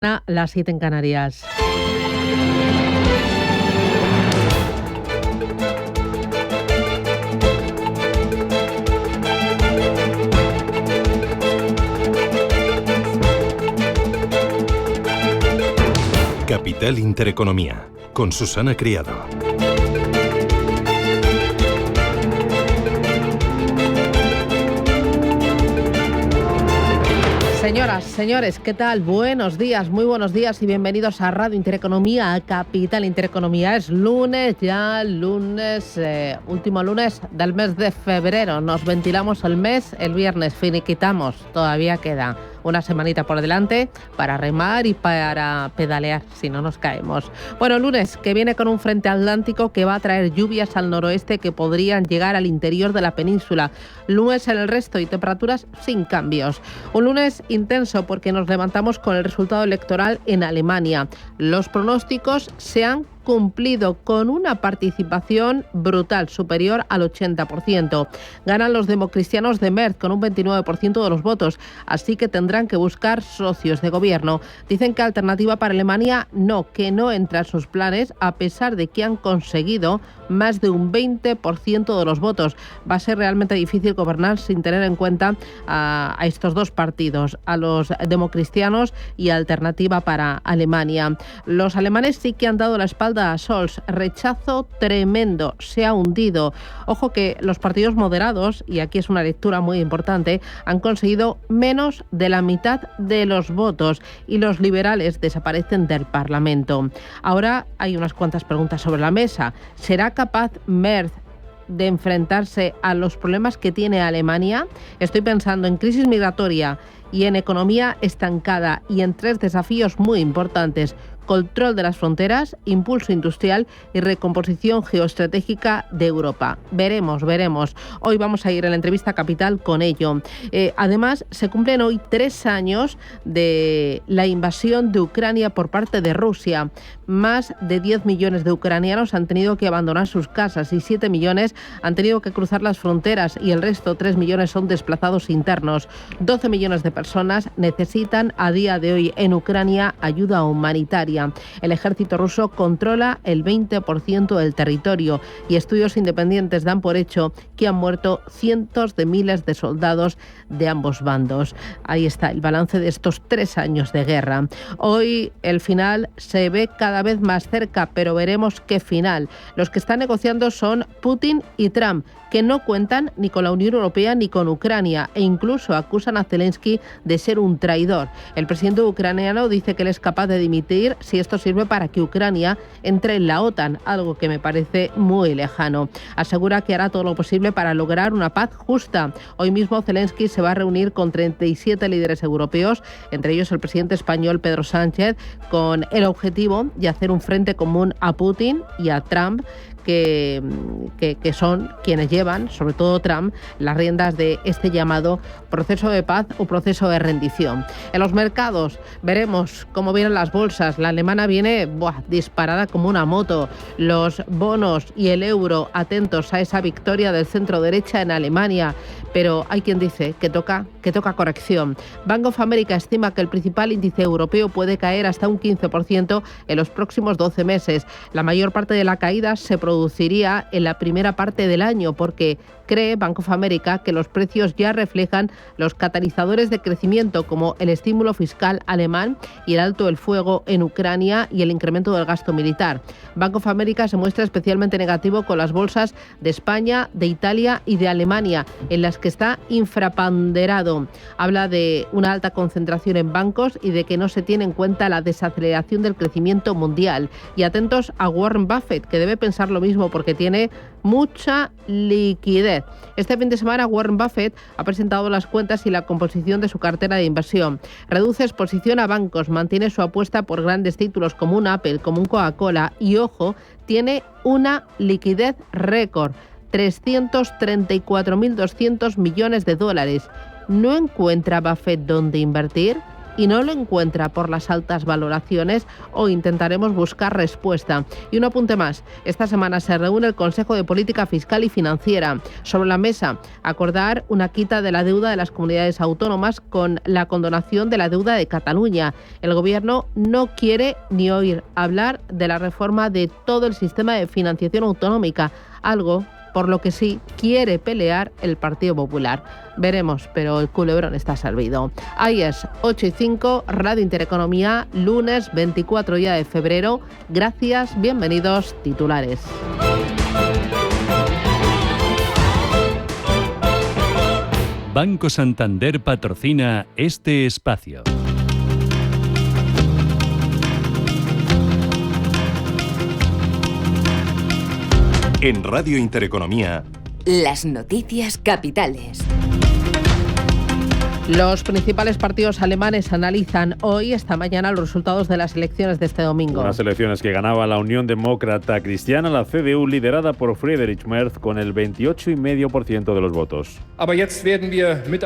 Las 7 en Canarias. Capital Intereconomía, con Susana Criado. Señoras, señores, ¿qué tal? Buenos días, muy buenos días y bienvenidos a Radio Intereconomía, a Capital Intereconomía. Es lunes, último lunes del mes de febrero. Nos ventilamos el mes, el viernes finiquitamos, todavía queda una semanita por delante para remar y para pedalear, si no nos caemos. Bueno, lunes que viene con un frente atlántico que va a traer lluvias al noroeste que podrían llegar al interior de la península. Lunes en el resto y temperaturas sin cambios. Un lunes intenso porque nos levantamos con el resultado electoral en Alemania. Los pronósticos se han cumplido con una participación brutal, superior al 80%. Ganan los democristianos de Merz con un 29% de los votos, así que tendrán que buscar socios de gobierno. Dicen que Alternativa para Alemania que no entra en sus planes, a pesar de que han conseguido más de un 20% de los votos. Va a ser realmente difícil gobernar sin tener en cuenta a estos dos partidos, a los democristianos y Alternativa para Alemania. Los alemanes sí que han dado la espalda a Scholz, rechazo tremendo, se ha hundido. Ojo que los partidos moderados, y aquí es una lectura muy importante, han conseguido menos de la mitad de los votos y los liberales desaparecen del Parlamento. Ahora hay unas cuantas preguntas sobre la mesa. ¿Será capaz Merz de enfrentarse a los problemas que tiene Alemania? Estoy pensando en crisis migratoria y en economía estancada y en tres desafíos muy importantes: control de las fronteras, impulso industrial y recomposición geoestratégica de Europa. Veremos. Hoy vamos a ir en la entrevista Capital con ello. Además, se cumplen hoy 3 años de la invasión de Ucrania por parte de Rusia. Más de 10 millones de ucranianos han tenido que abandonar sus casas y 7 millones han tenido que cruzar las fronteras y el resto, 3 millones, son desplazados internos. 12 millones de personas necesitan a día de hoy en Ucrania ayuda humanitaria. El ejército ruso controla el 20% del territorio y estudios independientes dan por hecho que han muerto cientos de miles de soldados de ambos bandos. Ahí está el balance de estos 3 años de guerra. Hoy el final se ve cada vez más cerca, pero veremos qué final. Los que están negociando son Putin y Trump, que no cuentan ni con la Unión Europea ni con Ucrania e incluso acusan a Zelensky de ser un traidor. El presidente ucraniano dice que él es capaz de dimitir si esto sirve para que Ucrania entre en la OTAN, algo que me parece muy lejano. Asegura que hará todo lo posible para lograr una paz justa. Hoy mismo Zelensky se va a reunir con 37 líderes europeos, entre ellos el presidente español Pedro Sánchez, con el objetivo de hacer un frente común a Putin y a Trump, que son quienes llevan, sobre todo Trump, las riendas de este llamado proceso de paz o proceso de rendición. En los mercados veremos cómo vienen las bolsas. La alemana viene disparada como una moto. Los bonos y el euro atentos a esa victoria del centro derecha en Alemania, pero hay quien dice que toca corrección. Bank of America estima que el principal índice europeo puede caer hasta un 15% en los próximos 12 meses. La mayor parte de la caída se produciría en la primera parte del año porque cree Bank of America que los precios ya reflejan los catalizadores de crecimiento como el estímulo fiscal alemán y el alto el fuego en Ucrania y el incremento del gasto militar. Bank of America se muestra especialmente negativo con las bolsas de España, de Italia y de Alemania, en las que está infraponderado. Habla de una alta concentración en bancos y de que no se tiene en cuenta la desaceleración del crecimiento mundial. Y atentos a Warren Buffett, que debe pensar lo mismo porque tiene mucha liquidez. Este fin de semana Warren Buffett ha presentado las cuentas y la composición de su cartera de inversión. Reduce exposición a bancos, mantiene su apuesta por grandes títulos como un Apple, como un Coca-Cola y, ojo, tiene una liquidez récord: 334.200 millones de dólares. ¿No encuentra Buffett dónde invertir? y no lo encuentra por las altas valoraciones o intentaremos buscar respuesta. Y un apunte más, esta semana se reúne el Consejo de Política Fiscal y Financiera. Sobre la mesa, acordar una quita de la deuda de las comunidades autónomas con la condonación de la deuda de Cataluña. El Gobierno no quiere ni oír hablar de la reforma de todo el sistema de financiación autonómica, algo por lo que sí quiere pelear el Partido Popular. Veremos, pero el culebrón está servido. Ahí es, 8:05, Radio Intereconomía, lunes 24 ya de febrero. Gracias, bienvenidos, titulares. Banco Santander patrocina este espacio. En Radio Intereconomía, las noticias capitales. Los principales partidos alemanes analizan hoy, esta mañana, los resultados de las elecciones de este domingo. Unas elecciones que ganaba la Unión Demócrata Cristiana, la CDU, liderada por Friedrich Merz, con el 28,5% de los votos.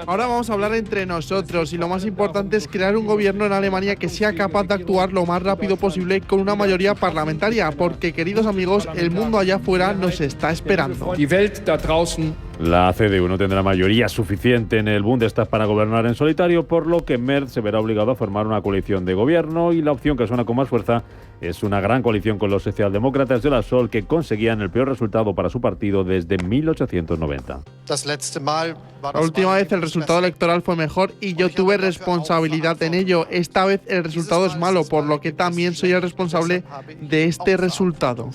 Ahora vamos a hablar entre nosotros y lo más importante es crear un gobierno en Alemania que sea capaz de actuar lo más rápido posible con una mayoría parlamentaria, porque, queridos amigos, el mundo allá afuera nos está esperando. La CDU no tendrá mayoría suficiente en el Bundestag para gobernar en solitario, por lo que Merz se verá obligado a formar una coalición de gobierno, y la opción que suena con más fuerza es una gran coalición con los socialdemócratas de la Sol, que conseguían el peor resultado para su partido desde 1890. La última vez el resultado electoral fue mejor y yo tuve responsabilidad en ello. Esta vez el resultado es malo, por lo que también soy el responsable de este resultado.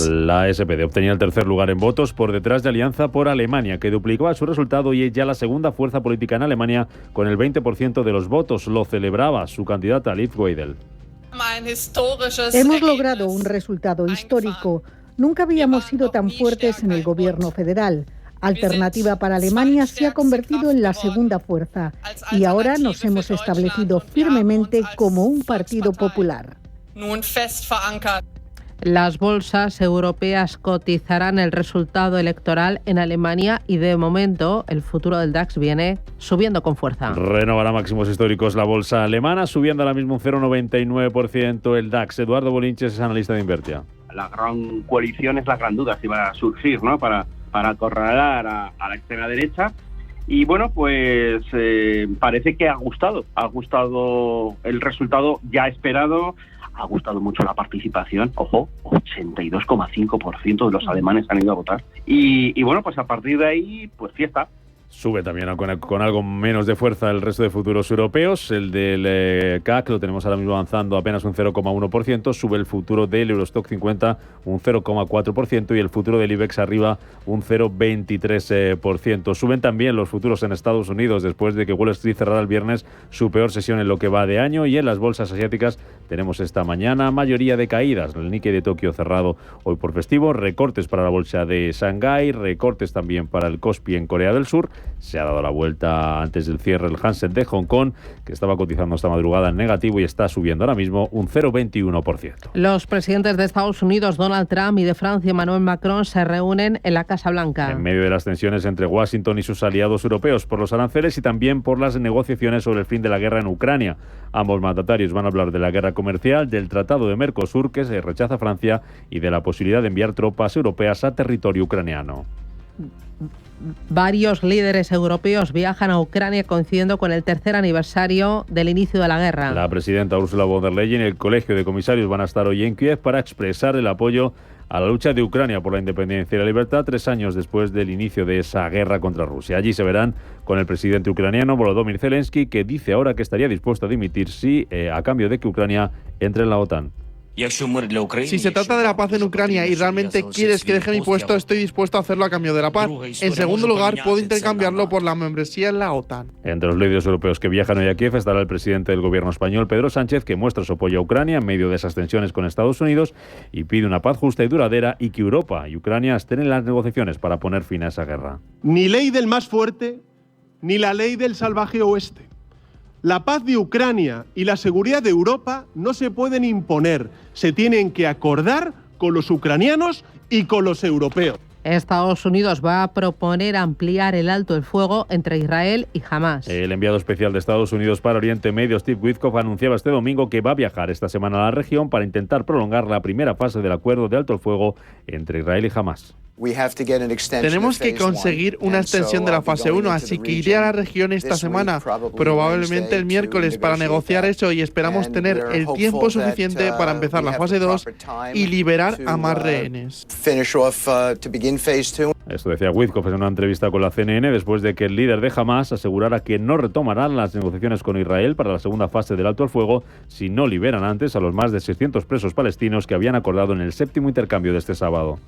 La SPD obtenía el tercer lugar en votos, por detrás de Alianza por Alemania, que duplicaba su resultado y es ya la segunda fuerza política en Alemania con el 20% de los votos. Lo celebraba su candidata Liv Weidel. Hemos logrado un resultado histórico. Nunca habíamos sido tan fuertes en el gobierno federal. Alternativa para Alemania se ha convertido en la segunda fuerza y ahora nos hemos establecido firmemente como un partido popular. Las bolsas europeas cotizarán el resultado electoral en Alemania y de momento el futuro del DAX viene subiendo con fuerza. Renovará máximos históricos la bolsa alemana, subiendo ahora mismo un 0,99% el DAX. Eduardo Bolinches es analista de Invertia. La gran coalición es la gran duda si va a surgir, ¿no? Para acorralar a la extrema derecha. Y bueno, pues parece que ha gustado el resultado ya esperado. Ha gustado mucho la participación, ojo, 82,5% de los alemanes han ido a votar. Y bueno, pues a partir de ahí, pues fiesta. Sube también con algo menos de fuerza el resto de futuros europeos. El del CAC lo tenemos ahora mismo avanzando apenas un 0,1%. Sube el futuro del Eurostock 50 un 0,4% y el futuro del IBEX arriba un 0,23%. Suben también los futuros en Estados Unidos después de que Wall Street cerrara el viernes su peor sesión en lo que va de año. Y en las bolsas asiáticas tenemos esta mañana mayoría de caídas. El Nikkei de Tokio cerrado hoy por festivo. Recortes para la bolsa de Shanghái. Recortes también para el Kospi en Corea del Sur. Se ha dado la vuelta antes del cierre el Hang Seng de Hong Kong, que estaba cotizando esta madrugada en negativo y está subiendo ahora mismo un 0,21%. Los presidentes de Estados Unidos, Donald Trump, y de Francia, Emmanuel Macron, se reúnen en la Casa Blanca. En medio de las tensiones entre Washington y sus aliados europeos por los aranceles y también por las negociaciones sobre el fin de la guerra en Ucrania. Ambos mandatarios van a hablar de la guerra comercial, del Tratado de Mercosur, que se rechaza Francia, y de la posibilidad de enviar tropas europeas a territorio ucraniano. Varios líderes europeos viajan a Ucrania coincidiendo con el tercer aniversario del inicio de la guerra. La presidenta Ursula von der Leyen y el Colegio de Comisarios van a estar hoy en Kiev para expresar el apoyo a la lucha de Ucrania por la independencia y la libertad 3 años después del inicio de esa guerra contra Rusia. Allí se verán con el presidente ucraniano Volodymyr Zelensky, que dice ahora que estaría dispuesto a dimitir a cambio de que Ucrania entre en la OTAN. Si se trata de la paz en Ucrania y realmente quieres que deje mi puesto, estoy dispuesto a hacerlo a cambio de la paz. En segundo lugar, puedo intercambiarlo por la membresía en la OTAN. Entre los líderes europeos que viajan hoy a Kiev estará el presidente del gobierno español, Pedro Sánchez, que muestra su apoyo a Ucrania en medio de esas tensiones con Estados Unidos y pide una paz justa y duradera y que Europa y Ucrania estén en las negociaciones para poner fin a esa guerra. Ni ley del más fuerte, ni la ley del salvaje oeste. La paz de Ucrania y la seguridad de Europa no se pueden imponer, se tienen que acordar con los ucranianos y con los europeos. Estados Unidos va a proponer ampliar el alto el fuego entre Israel y Hamás. El enviado especial de Estados Unidos para Oriente Medio, Steve Witkoff, anunciaba este domingo que va a viajar esta semana a la región para intentar prolongar la primera fase del acuerdo de alto el fuego entre Israel y Hamás. Tenemos que conseguir una extensión de la fase 1, así que iré a la región esta semana, probablemente el miércoles, para negociar eso, y esperamos tener el tiempo suficiente para empezar la fase 2 y liberar a más rehenes. Esto decía Witkoff en una entrevista con la CNN después de que el líder de Hamás asegurara que no retomarán las negociaciones con Israel para la segunda fase del alto el fuego si no liberan antes a los más de 600 presos palestinos que habían acordado en el 7º intercambio de este sábado.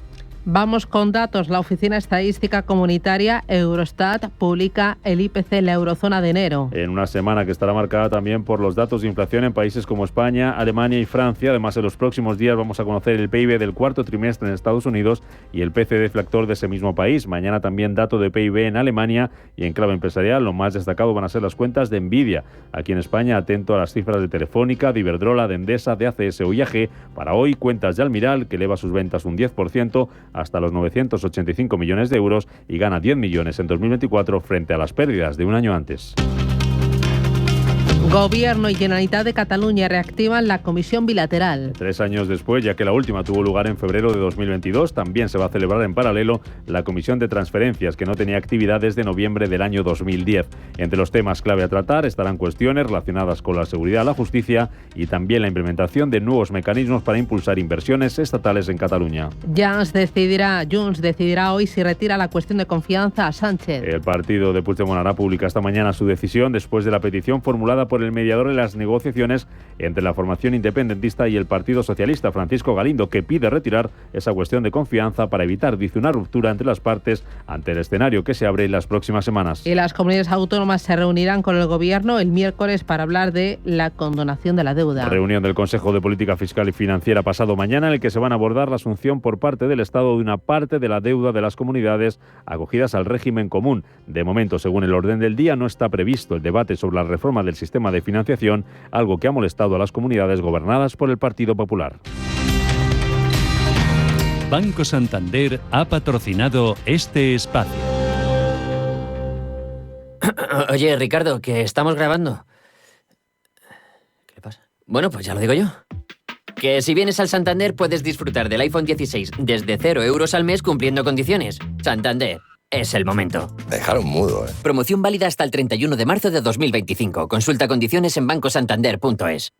Vamos con datos. La Oficina Estadística Comunitaria Eurostat publica el IPC en la eurozona de enero. En una semana que estará marcada también por los datos de inflación en países como España, Alemania y Francia. Además, en los próximos días vamos a conocer el PIB del cuarto trimestre en Estados Unidos y el PCE deflactor de ese mismo país. Mañana también dato de PIB en Alemania, y en clave empresarial lo más destacado van a ser las cuentas de Nvidia. Aquí en España, atento a las cifras de Telefónica, de Iberdrola, de Endesa, de ACS o IAG. Para hoy, cuentas de Almiral, que eleva sus ventas un 10%, hasta los 985 millones de euros y gana 10 millones en 2024 frente a las pérdidas de un año antes. Gobierno y Generalitat de Cataluña reactivan la comisión bilateral. 3 años después, ya que la última tuvo lugar en febrero de 2022, también se va a celebrar en paralelo la comisión de transferencias, que no tenía actividad desde noviembre del año 2010. Entre los temas clave a tratar estarán cuestiones relacionadas con la seguridad, la justicia y también la implementación de nuevos mecanismos para impulsar inversiones estatales en Cataluña. Junts decidirá hoy si retira la cuestión de confianza a Sánchez. El partido de Puigdemont hará pública esta mañana su decisión después de la petición formulada por el mediador en las negociaciones entre la formación independentista y el Partido Socialista, Francisco Galindo, que pide retirar esa cuestión de confianza para evitar, dice, una ruptura entre las partes ante el escenario que se abre en las próximas semanas. Y las comunidades autónomas se reunirán con el Gobierno el miércoles para hablar de la condonación de la deuda. Reunión del Consejo de Política Fiscal y Financiera pasado mañana, en el que se van a abordar la asunción por parte del Estado de una parte de la deuda de las comunidades acogidas al régimen común. De momento, según el orden del día, no está previsto el debate sobre la reforma del sistema de financiación, algo que ha molestado a las comunidades gobernadas por el Partido Popular. Banco Santander ha patrocinado este espacio. Oye, Ricardo, que estamos grabando. ¿Qué le pasa? Bueno, pues ya lo digo yo. Que si vienes al Santander puedes disfrutar del iPhone 16 desde 0 euros al mes cumpliendo condiciones. Santander. Es el momento. Dejaron mudo, ¿eh? Promoción válida hasta el 31 de marzo de 2025. Consulta condiciones en bancosantander.es.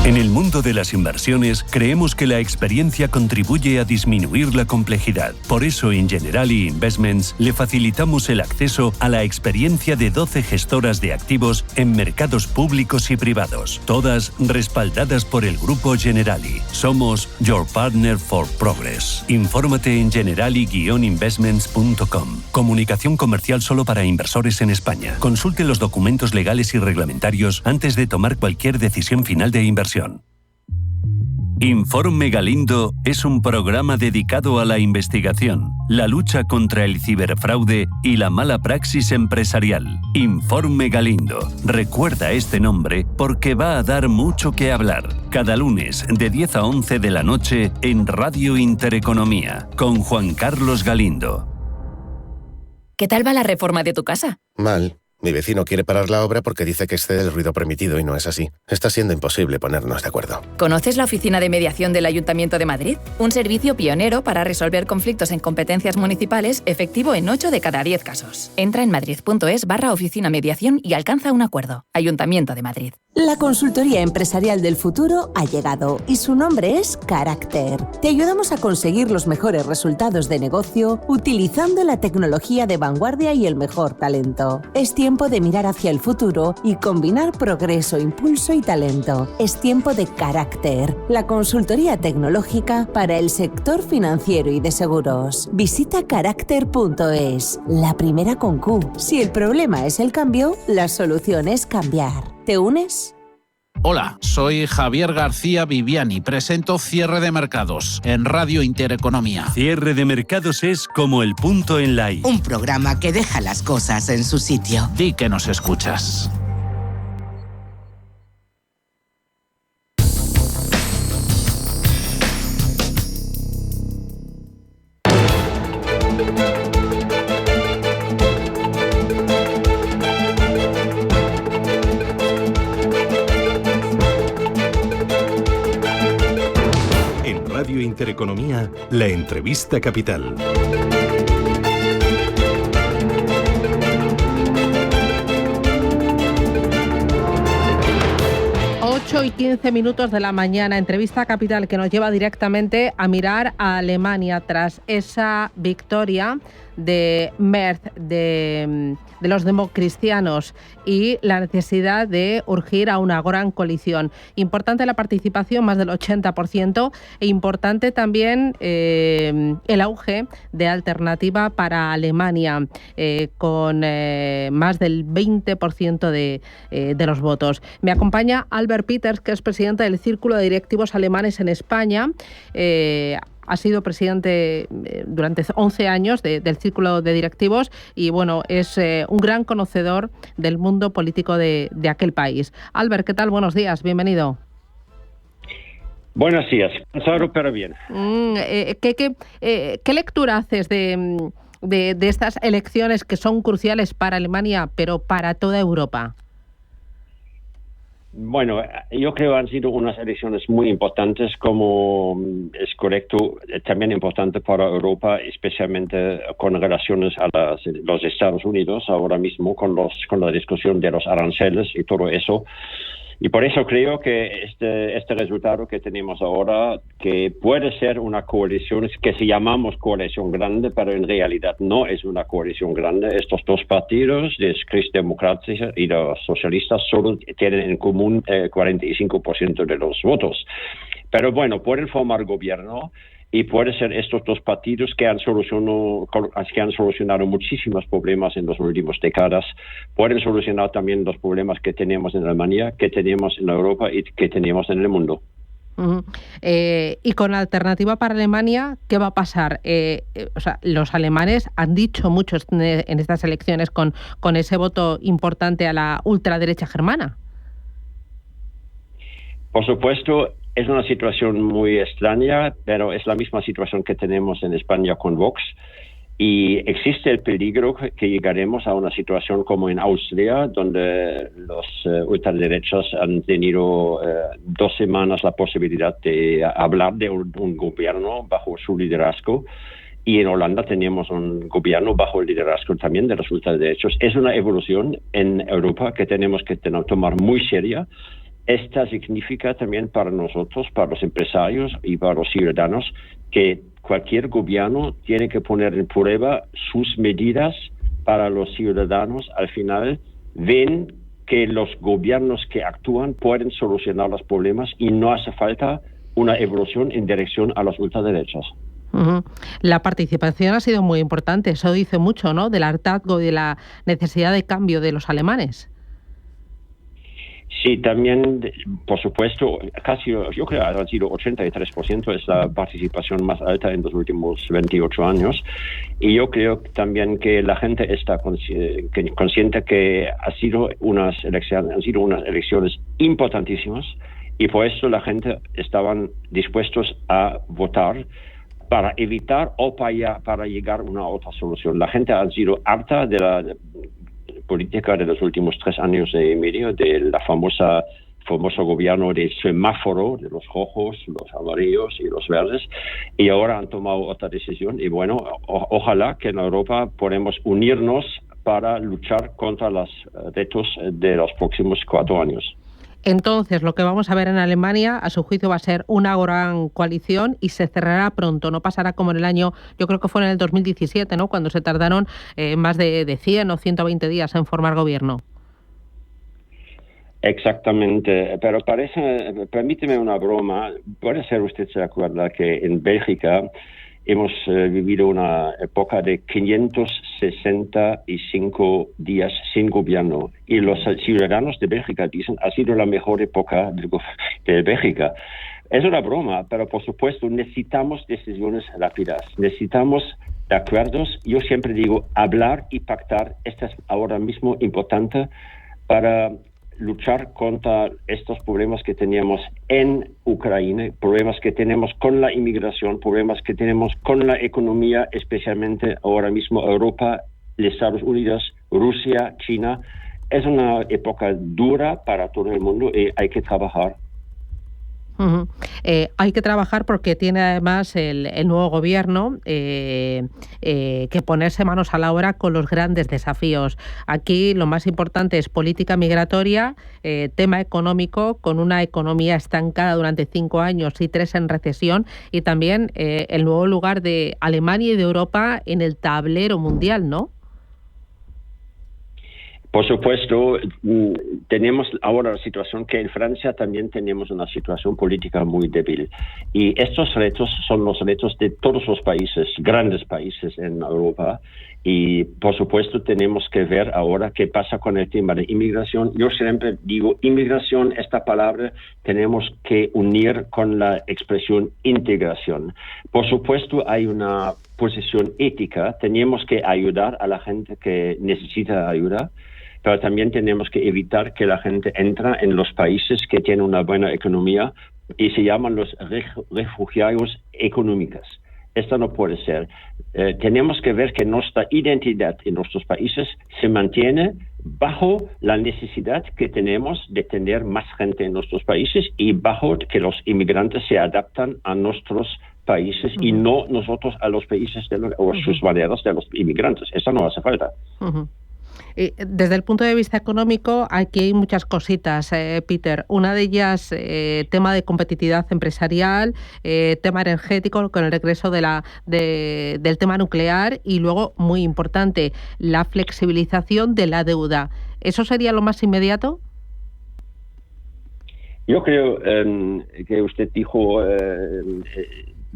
En el mundo de las inversiones, creemos que la experiencia contribuye a disminuir la complejidad. Por eso, en Generali Investments le facilitamos el acceso a la experiencia de 12 gestoras de activos en mercados públicos y privados, todas respaldadas por el Grupo Generali. Somos Your Partner for Progress. Infórmate en generali-investments.com. Comunicación comercial solo para inversores en España. Consulte los documentos legales y reglamentarios antes de tomar cualquier decisión final de inversión. Informe Galindo es un programa dedicado a la investigación, la lucha contra el ciberfraude y la mala praxis empresarial. Informe Galindo. Recuerda este nombre porque va a dar mucho que hablar. Cada lunes de 10 a 11 de la noche en Radio Intereconomía con Juan Carlos Galindo. ¿Qué tal va la reforma de tu casa? Mal. Mi vecino quiere parar la obra porque dice que excede el ruido permitido y no es así. Está siendo imposible ponernos de acuerdo. ¿Conoces la Oficina de Mediación del Ayuntamiento de Madrid? Un servicio pionero para resolver conflictos en competencias municipales, efectivo en 8 de cada 10 casos. Entra en madrid.es/oficina mediación y alcanza un acuerdo. Ayuntamiento de Madrid. La consultoría empresarial del futuro ha llegado y su nombre es Carácter. Te ayudamos a conseguir los mejores resultados de negocio utilizando la tecnología de vanguardia y el mejor talento. Es tiempo de mirar hacia el futuro y combinar progreso, impulso y talento. Es tiempo de Carácter, la consultoría tecnológica para el sector financiero y de seguros. Visita carácter.es, la primera con Q. Si el problema es el cambio, la solución es cambiar. ¿Te unes? Hola, soy Javier García Viviani. Presento Cierre de Mercados en Radio Intereconomía. Cierre de Mercados es como el punto en la I. Un programa que deja las cosas en su sitio. Di que nos escuchas. Intereconomía, la entrevista capital. 8:15 de la mañana, entrevista capital que nos lleva directamente a mirar a Alemania tras esa victoria de Merz, de los democristianos, y la necesidad de urgir a una gran coalición. Importante la participación, más del 80%, e importante también el auge de Alternativa para Alemania, con más del 20% de los votos. Me acompaña Albert Peters, que es presidente del Círculo de Directivos Alemanes en España. Ha sido presidente durante 11 años del Círculo de Directivos y, bueno, es un gran conocedor del mundo político de aquel país. Albert, ¿qué tal? Buenos días, bienvenido. Buenos días, cansado pero bien. ¿Qué lectura haces de estas elecciones que son cruciales para Alemania, pero para toda Europa? Bueno, yo creo que han sido unas elecciones muy importantes, como es correcto, también importante para Europa, especialmente con relaciones a los Estados Unidos, ahora mismo con la discusión de los aranceles y todo eso. Y por eso creo que este resultado que tenemos ahora, que puede ser una coalición, que se llamamos coalición grande, pero en realidad no es una coalición grande. Estos dos partidos, los cristiandemócratas y los socialistas, solo tienen en común 45% de los votos. Pero bueno, pueden formar gobierno. Y puede ser estos dos partidos que han solucionado muchísimos problemas en las últimas décadas, pueden solucionar también los problemas que tenemos en Alemania, que tenemos en Europa y que tenemos en el mundo. Uh-huh. Y con la Alternativa para Alemania, ¿qué va a pasar? Los alemanes han dicho mucho en estas elecciones con ese voto importante a la ultraderecha germana. Por supuesto, es una situación muy extraña, pero es la misma situación que tenemos en España con Vox. Y existe el peligro que llegaremos a una situación como en Austria, donde los ultraderechos han tenido 2 semanas la posibilidad de hablar de un gobierno bajo su liderazgo. Y en Holanda tenemos un gobierno bajo el liderazgo también de los ultraderechos. Es una evolución en Europa que tenemos que tomar muy seria. Esta significa también para nosotros, para los empresarios y para los ciudadanos, que cualquier gobierno tiene que poner en prueba sus medidas para los ciudadanos. Al final ven que los gobiernos que actúan pueden solucionar los problemas y no hace falta una evolución en dirección a los ultraderechos. Uh-huh. La participación ha sido muy importante, eso dice mucho, ¿no?, del hartazgo y de la necesidad de cambio de los alemanes. Sí, también, por supuesto, casi, yo creo que ha sido 83%, es la participación más alta en los últimos 28 años. Y yo creo también que la gente está consciente que han sido unas elecciones importantísimas, y por eso la gente estaban dispuestos a votar para evitar o para llegar a una otra solución. La gente ha sido harta de la política de los últimos 3 años y medio, de la famoso gobierno de semáforo, de los rojos, los amarillos y los verdes, y ahora han tomado otra decisión. Y bueno, ojalá que en Europa podamos unirnos para luchar contra los retos de los próximos 4 años. Entonces, lo que vamos a ver en Alemania, a su juicio, va a ser una gran coalición y se cerrará pronto. No pasará como en el año, yo creo que fue en el 2017, ¿no?, cuando se tardaron más de 100 o 120 días en formar gobierno. Exactamente, pero permíteme una broma. Puede ser usted se acuerda que en Bélgica hemos vivido una época de 565 días sin gobierno, y los ciudadanos de Bélgica dicen ha sido la mejor época de Bélgica. Es una broma, pero por supuesto necesitamos decisiones rápidas, necesitamos acuerdos. Yo siempre digo, hablar y pactar, esto es ahora mismo importante para luchar contra estos problemas que teníamos en Ucrania, problemas que tenemos con la inmigración, problemas que tenemos con la economía, especialmente ahora mismo Europa, Estados Unidos, Rusia, China. Es una época dura para todo el mundo y hay que trabajar. Hay que trabajar porque tiene además el nuevo gobierno que ponerse manos a la obra con los grandes desafíos. Aquí lo más importante es política migratoria, tema económico, con una economía estancada durante 5 años y 3 en recesión, y también el nuevo lugar de Alemania y de Europa en el tablero mundial, ¿no? Por supuesto, tenemos ahora la situación que en Francia también tenemos una situación política muy débil. Y estos retos son los retos de todos los países, grandes países en Europa. Y por supuesto tenemos que ver ahora qué pasa con el tema de inmigración. Yo siempre digo, inmigración, esta palabra tenemos que unir con la expresión integración. Por supuesto hay una posición ética, tenemos que ayudar a la gente que necesita ayuda, pero también tenemos que evitar que la gente entre en los países que tienen una buena economía y se llaman los refugiados económicos. Esto no puede ser. Tenemos que ver que nuestra identidad en nuestros países se mantiene bajo la necesidad que tenemos de tener más gente en nuestros países y bajo que los inmigrantes se adaptan a nuestros países y no nosotros a los países o sus maneras de los inmigrantes. Eso no hace falta. Desde el punto de vista económico, aquí hay muchas cositas, Peter. Una de ellas, tema de competitividad empresarial, tema energético, con el regreso del tema nuclear, y luego, muy importante, la flexibilización de la deuda. ¿Eso sería lo más inmediato? Yo creo que usted dijo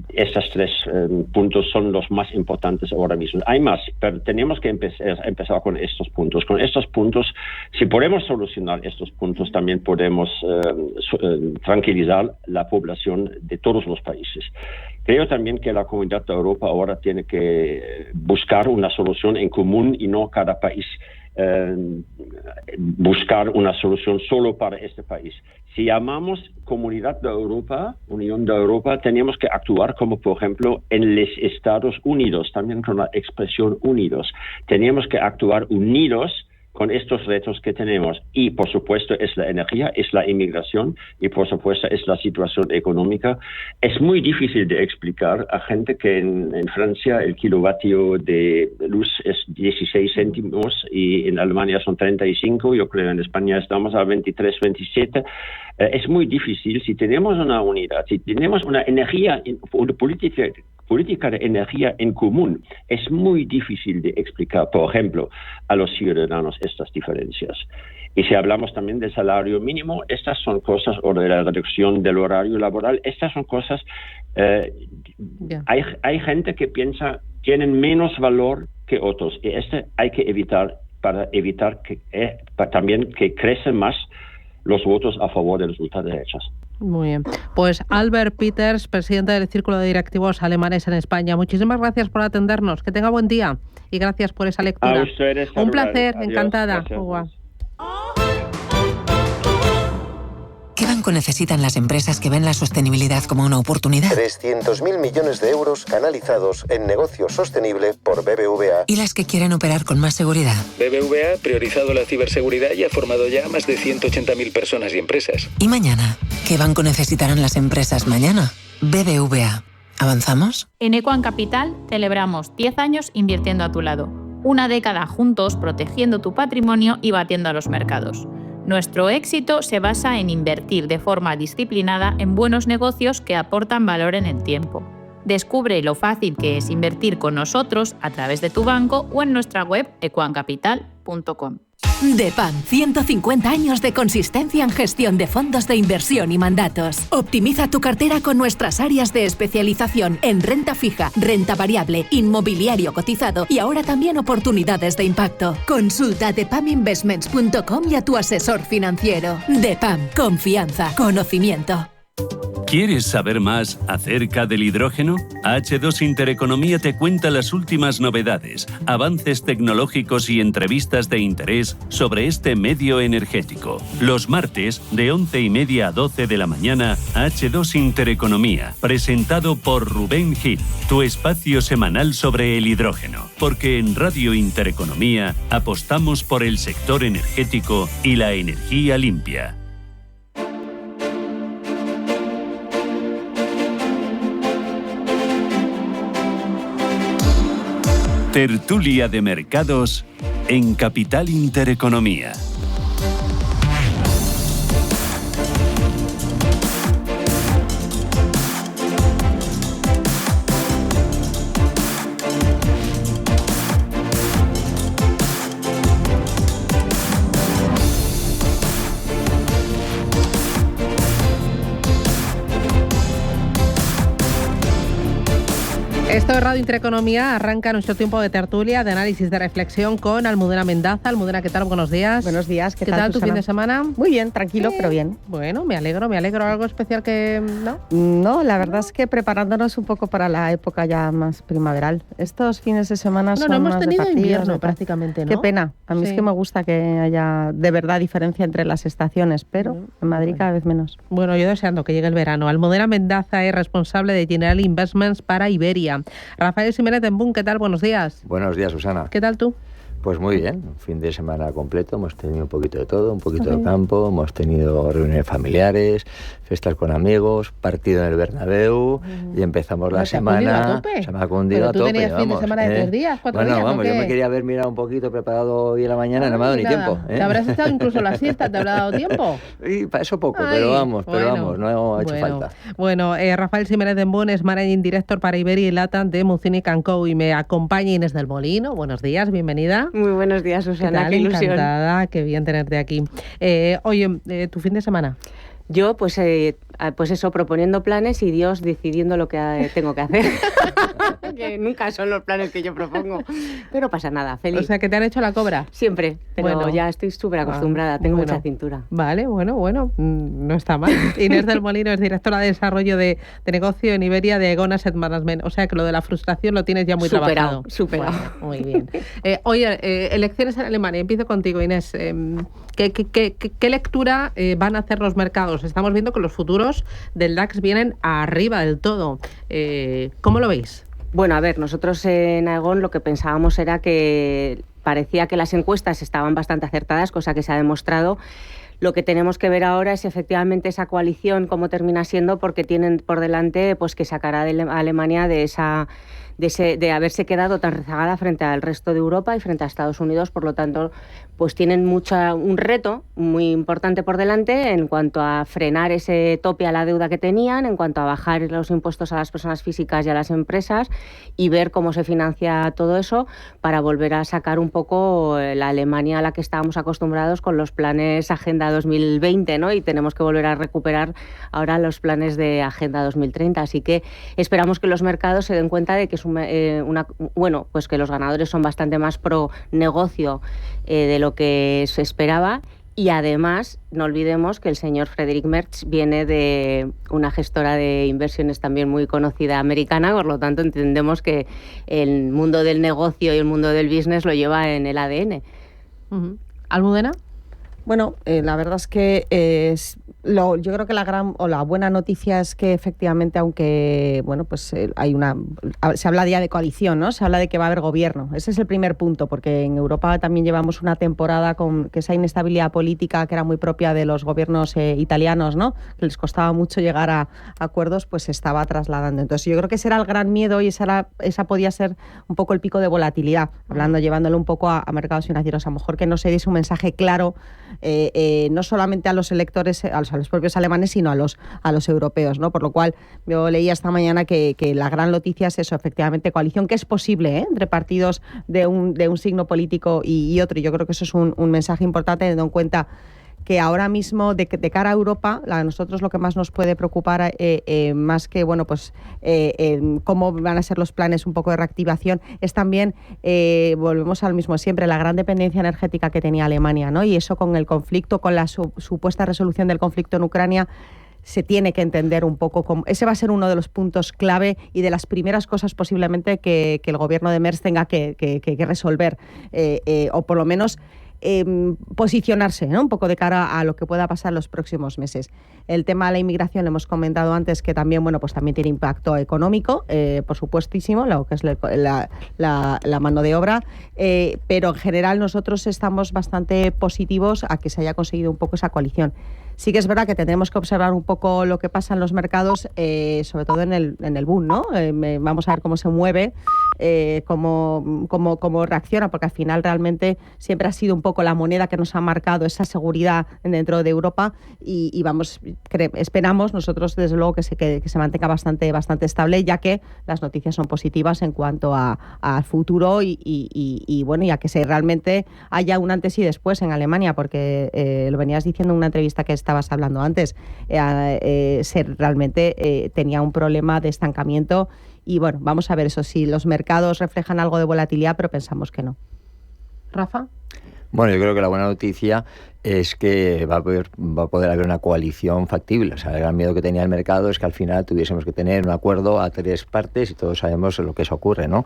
estos 3 puntos son los más importantes ahora mismo. Hay más, pero tenemos que empezar con estos puntos. Con estos puntos, si podemos solucionar estos puntos, también podemos tranquilizar la población de todos los países. Creo también que la Comunidad de Europa ahora tiene que buscar una solución en común y no cada país buscar una solución solo para este país. Si llamamos Comunidad de Europa, Unión de Europa, tenemos que actuar como, por ejemplo, en los Estados Unidos, también con la expresión unidos. Tenemos que actuar unidos con estos retos que tenemos. Y, por supuesto, es la energía, es la inmigración y, por supuesto, es la situación económica. Es muy difícil de explicar a gente que en Francia el kilovatio de luz es 16 céntimos y en Alemania son 35. Yo creo en España estamos a 23, 27. Es muy difícil. Si tenemos una unidad, si tenemos una energía, una política de energía en común, es muy difícil de explicar, por ejemplo, a los ciudadanos estas diferencias. Y si hablamos también del salario mínimo, estas son cosas, o de la reducción del horario laboral, estas son cosas, hay gente que piensa tienen menos valor que otros, y hay que evitar, para evitar que también que crecen más los votos a favor de los ultraderechas. Muy bien. Pues Albert Peters, presidente del Círculo de Directivos Alemanes en España, muchísimas gracias por atendernos. Que tenga buen día y gracias por esa lectura. A ustedes, un placer, adiós, encantada. ¿Qué banco necesitan las empresas que ven la sostenibilidad como una oportunidad? 300.000 millones de euros canalizados en negocio sostenible por BBVA. ¿Y las que quieren operar con más seguridad? BBVA ha priorizado la ciberseguridad y ha formado ya a más de 180.000 personas y empresas. ¿Y mañana? ¿Qué banco necesitarán las empresas mañana? BBVA. ¿Avanzamos? En Equam Capital celebramos 10 años invirtiendo a tu lado. Una década juntos protegiendo tu patrimonio y batiendo a los mercados. Nuestro éxito se basa en invertir de forma disciplinada en buenos negocios que aportan valor en el tiempo. Descubre lo fácil que es invertir con nosotros a través de tu banco o en nuestra web equamcapital.com. DEPAM, 150 años de consistencia en gestión de fondos de inversión y mandatos. Optimiza tu cartera con nuestras áreas de especialización en renta fija, renta variable, inmobiliario cotizado y ahora también oportunidades de impacto. Consulta depaminvestments.com y a tu asesor financiero. DEPAM, confianza, conocimiento. ¿Quieres saber más acerca del hidrógeno? H2 Intereconomía te cuenta las últimas novedades, avances tecnológicos y entrevistas de interés sobre este medio energético. Los martes, de 11:30 a 12 de la mañana, H2 Intereconomía, presentado por Rubén Gil, tu espacio semanal sobre el hidrógeno. Porque en Radio Intereconomía apostamos por el sector energético y la energía limpia. Tertulia de mercados en Capital Intereconomía. Esto es Radio Intereconomía, arranca nuestro tiempo de tertulia, de análisis, de reflexión con Almudena Mendaza. Almudena, ¿qué tal? Buenos días. Buenos días, ¿qué tal tu fin de semana? Muy bien, tranquilo, pero bien. Bueno, me alegro. ¿Algo especial que no? No, la verdad es que preparándonos un poco para la época ya más primaveral. Estos fines de semana son hemos más tenido de partidos, invierno prácticamente, ¿no? Qué pena. A mí es que me gusta que haya de verdad diferencia entre las estaciones, pero en Madrid cada vez menos. Bueno, yo deseando que llegue el verano. Almudena Mendaza es responsable de General Investments para Iberia. Rafael Jiménez de Boom, ¿qué tal? Buenos días. Buenos días, Susana. ¿Qué tal tú? Pues muy bien, un fin de semana completo, hemos tenido un poquito de todo, un poquito de campo, hemos tenido reuniones familiares, fiestas con amigos, partido en el Bernabéu y empezamos la semana. Se me ha cundido a tope. ¿Tú tenías fin de semana de 3 días, 4 días? Bueno, yo me quería haber mirado un poquito, preparado hoy en la mañana, no me ha dado ni tiempo. ¿Te habrás echado incluso la siesta? ¿Te habrá dado tiempo? Y para eso poco, pero vamos, no ha hecho falta. Bueno, Rafael Jiménez de Boom es Managing Director para Iberia y LATAM de Mucinic & Co. y me acompaña Inés del Molino. Buenos días, bienvenida. Muy buenos días, Susana, qué ilusión. Encantada, qué bien tenerte aquí. Oye, ¿tu fin de semana? Yo, pues eso, proponiendo planes y Dios decidiendo lo que tengo que hacer. Que nunca son los planes que yo propongo. Pero pasa nada, feliz. O sea, que te han hecho la cobra. Siempre, pero ya estoy súper acostumbrada, tengo mucha cintura. Vale, bueno, no está mal. Inés del Molino es directora de desarrollo de negocio en Iberia de Aegon Asset Management. O sea, que lo de la frustración lo tienes ya muy trabajado. Superado. Bueno, muy bien. Oye, elecciones en Alemania. Empiezo contigo, Inés. ¿Qué lectura van a hacer los mercados? Estamos viendo que los futuros del DAX vienen arriba del todo. ¿Cómo lo veis? Bueno, a ver, nosotros en Aegon lo que pensábamos era que parecía que las encuestas estaban bastante acertadas, cosa que se ha demostrado. Lo que tenemos que ver ahora es efectivamente esa coalición, cómo termina siendo, porque tienen por delante pues que sacará a Alemania de haberse quedado tan rezagada frente al resto de Europa y frente a Estados Unidos. Por lo tanto, pues tienen un reto muy importante por delante en cuanto a frenar ese tope a la deuda que tenían, en cuanto a bajar los impuestos a las personas físicas y a las empresas y ver cómo se financia todo eso para volver a sacar un poco la Alemania a la que estábamos acostumbrados con los planes Agenda 2020, ¿no? Y tenemos que volver a recuperar ahora los planes de Agenda 2030. Así que esperamos que los mercados se den cuenta de que es pues que los ganadores son bastante más pro negocio de lo que se esperaba. Y además, no olvidemos que el señor Friedrich Merz viene de una gestora de inversiones también muy conocida americana, por lo tanto entendemos que el mundo del negocio y el mundo del business lo lleva en el ADN. ¿Almudena? Bueno, la verdad es que yo creo que la buena noticia es que efectivamente, aunque se habla ya de coalición, ¿no? Se habla de que va a haber gobierno. Ese es el primer punto, porque en Europa también llevamos una temporada con que esa inestabilidad política que era muy propia de los gobiernos italianos, ¿no? Que les costaba mucho llegar a acuerdos, pues se estaba trasladando. Entonces yo creo que ese era el gran miedo y esa podía ser un poco el pico de volatilidad, llevándolo un poco a mercados financieros. A lo mejor que no se diese un mensaje claro, no solamente a los electores, a los propios alemanes, sino a los europeos, ¿no? Por lo cual yo leía esta mañana que la gran noticia es eso, efectivamente, coalición que es posible, entre partidos de un signo político y otro. Y yo creo que eso es un mensaje importante, teniendo en cuenta que ahora mismo, de cara a Europa, a nosotros lo que más nos puede preocupar, más que cómo van a ser los planes un poco de reactivación, es también, volvemos al mismo siempre, la gran dependencia energética que tenía Alemania, ¿no? Y eso con el conflicto, con la supuesta resolución del conflicto en Ucrania, se tiene que entender un poco ese va a ser uno de los puntos clave y de las primeras cosas posiblemente que el gobierno de Merz tenga que resolver, o por lo menos posicionarse, ¿no? Un poco de cara a lo que pueda pasar los próximos meses. El tema de la inmigración lo hemos comentado antes, que también, pues también tiene impacto económico, por supuestísimo, lo que es la mano de obra, pero en general nosotros estamos bastante positivos a que se haya conseguido un poco esa coalición. Sí que es verdad que tendremos que observar un poco lo que pasa en los mercados, sobre todo en el boom, ¿no? Vamos a ver cómo se mueve, cómo reacciona, porque al final realmente siempre ha sido un poco la moneda que nos ha marcado esa seguridad dentro de Europa y esperamos nosotros desde luego que se mantenga bastante estable, ya que las noticias son positivas en cuanto al futuro y bueno, ya que realmente haya un antes y después en Alemania, porque lo venías diciendo en una entrevista que estabas hablando antes, realmente tenía un problema de estancamiento y bueno, vamos a ver eso, si los mercados reflejan algo de volatilidad, pero pensamos que no. Rafa. Bueno, yo creo que la buena noticia es que va a poder haber una coalición factible. O sea, el gran miedo que tenía el mercado es que al final tuviésemos que tener un acuerdo a 3 partes y todos sabemos lo que eso ocurre, ¿no?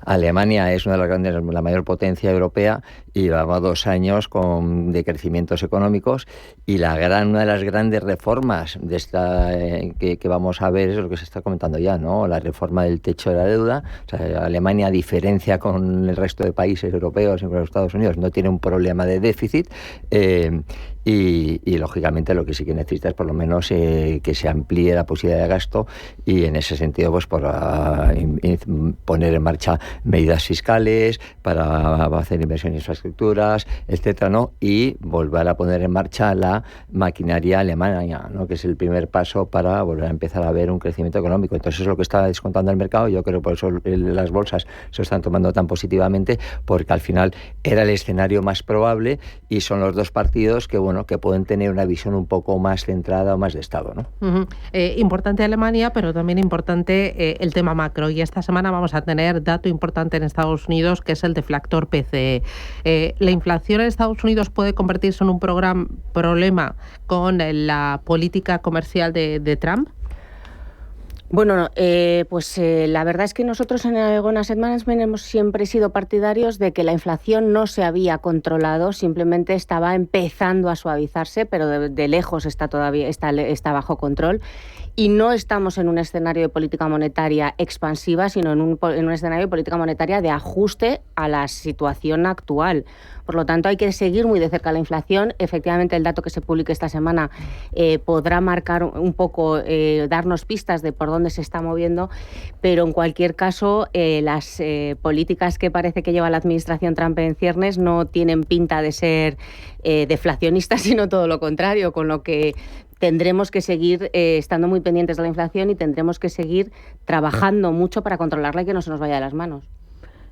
Alemania es una de la mayor potencia europea y llevaba 2 años de crecimientos económicos y una de las grandes reformas de esta que vamos a ver es lo que se está comentando ya, ¿no? La reforma del techo de la deuda. O sea, Alemania, a diferencia con el resto de países europeos y con los Estados Unidos, no tiene un problema de déficit. Y lógicamente lo que sí que necesita es por lo menos que se amplíe la posibilidad de gasto y en ese sentido pues poner en marcha medidas fiscales para hacer inversión en infraestructuras, etcétera, ¿no? Y volver a poner en marcha la maquinaria alemana, ¿no? Que es el primer paso para volver a empezar a ver un crecimiento económico. Entonces es lo que está descontando el mercado. Yo creo que por eso las bolsas se están tomando tan positivamente, porque al final era el escenario más probable y son los dos partidos que pueden tener una visión un poco más centrada o más de Estado, ¿no? Importante Alemania, pero también importante el tema macro. Y esta semana vamos a tener dato importante en Estados Unidos, que es el deflactor PCE. ¿La inflación en Estados Unidos puede convertirse en un problema con la política comercial de Trump? Bueno, la verdad es que nosotros en Aegon Asset Management hemos siempre sido partidarios de que la inflación no se había controlado, simplemente estaba empezando a suavizarse, pero de lejos está bajo control. Y no estamos en un escenario de política monetaria expansiva, sino en un escenario de política monetaria de ajuste a la situación actual. Por lo tanto, hay que seguir muy de cerca la inflación. Efectivamente, el dato que se publique esta semana podrá marcar un poco, darnos pistas de por dónde se está moviendo, pero en cualquier caso, las políticas que parece que lleva la administración Trump en ciernes no tienen pinta de ser deflacionistas, sino todo lo contrario, con lo que tendremos que seguir estando muy pendientes de la inflación y tendremos que seguir trabajando mucho para controlarla y que no se nos vaya de las manos.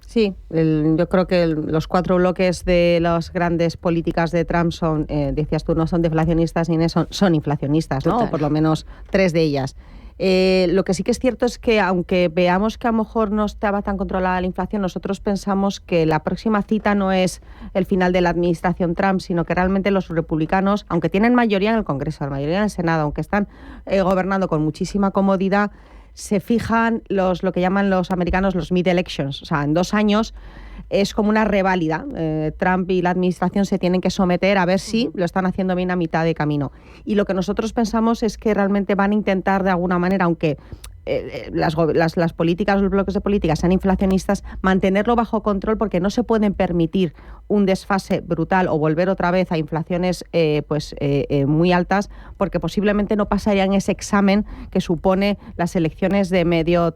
Sí, yo creo que los 4 bloques de las grandes políticas de Trump son, decías tú, no son deflacionistas, Inés, son inflacionistas, ¿no? O por lo menos 3 de ellas. Lo que sí que es cierto es que aunque veamos que a lo mejor no estaba tan controlada la inflación, nosotros pensamos que la próxima cita no es el final de la administración Trump, sino que realmente los republicanos, aunque tienen mayoría en el Congreso, mayoría en el Senado, aunque están gobernando con muchísima comodidad, se fijan lo que llaman los americanos los mid-elections. O sea, en 2 años es como una reválida. Trump y la administración se tienen que someter a ver si lo están haciendo bien a mitad de camino. Y lo que nosotros pensamos es que realmente van a intentar de alguna manera, aunque las políticas, los bloques de políticas sean inflacionistas, mantenerlo bajo control, porque no se pueden permitir un desfase brutal o volver otra vez a inflaciones muy altas, porque posiblemente no pasarían ese examen que supone las elecciones de medio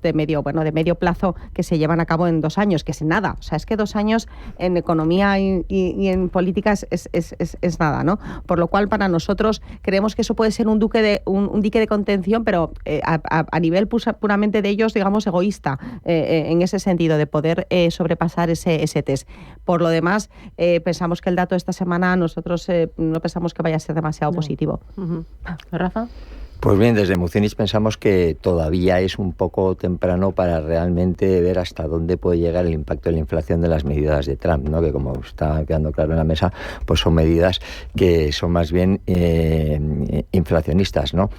plazo que se llevan a cabo en 2 años, que es nada. O sea, es que 2 años en economía y en política es nada, ¿no? Por lo cual, para nosotros creemos que eso puede ser un dique de contención, pero a nivel puramente de ellos, digamos, egoísta, en ese sentido, de poder sobrepasar ese test. Por lo demás, pensamos que el dato de esta semana nosotros no pensamos que vaya a ser demasiado positivo. ¿Rafa? Pues bien, desde Mucinich pensamos que todavía es un poco temprano para realmente ver hasta dónde puede llegar el impacto de la inflación de las medidas de Trump, ¿no? Que, como está quedando claro en la mesa, pues son medidas que son más bien inflacionistas, ¿no?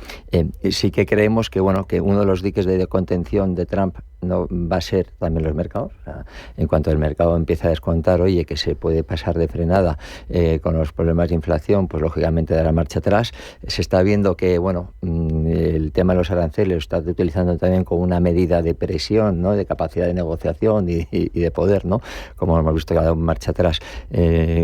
Sí que creemos que uno de los diques de contención de Trump no va a ser también los mercados. O sea, en cuanto el mercado empieza a descontar, oye, que se puede pasar de frenada con los problemas de inflación, pues lógicamente dará marcha atrás. Se está viendo que, bueno, el tema de los aranceles lo está utilizando también como una medida de presión, ¿no? De capacidad de negociación y de poder, ¿no? Como hemos visto que ha dado marcha atrás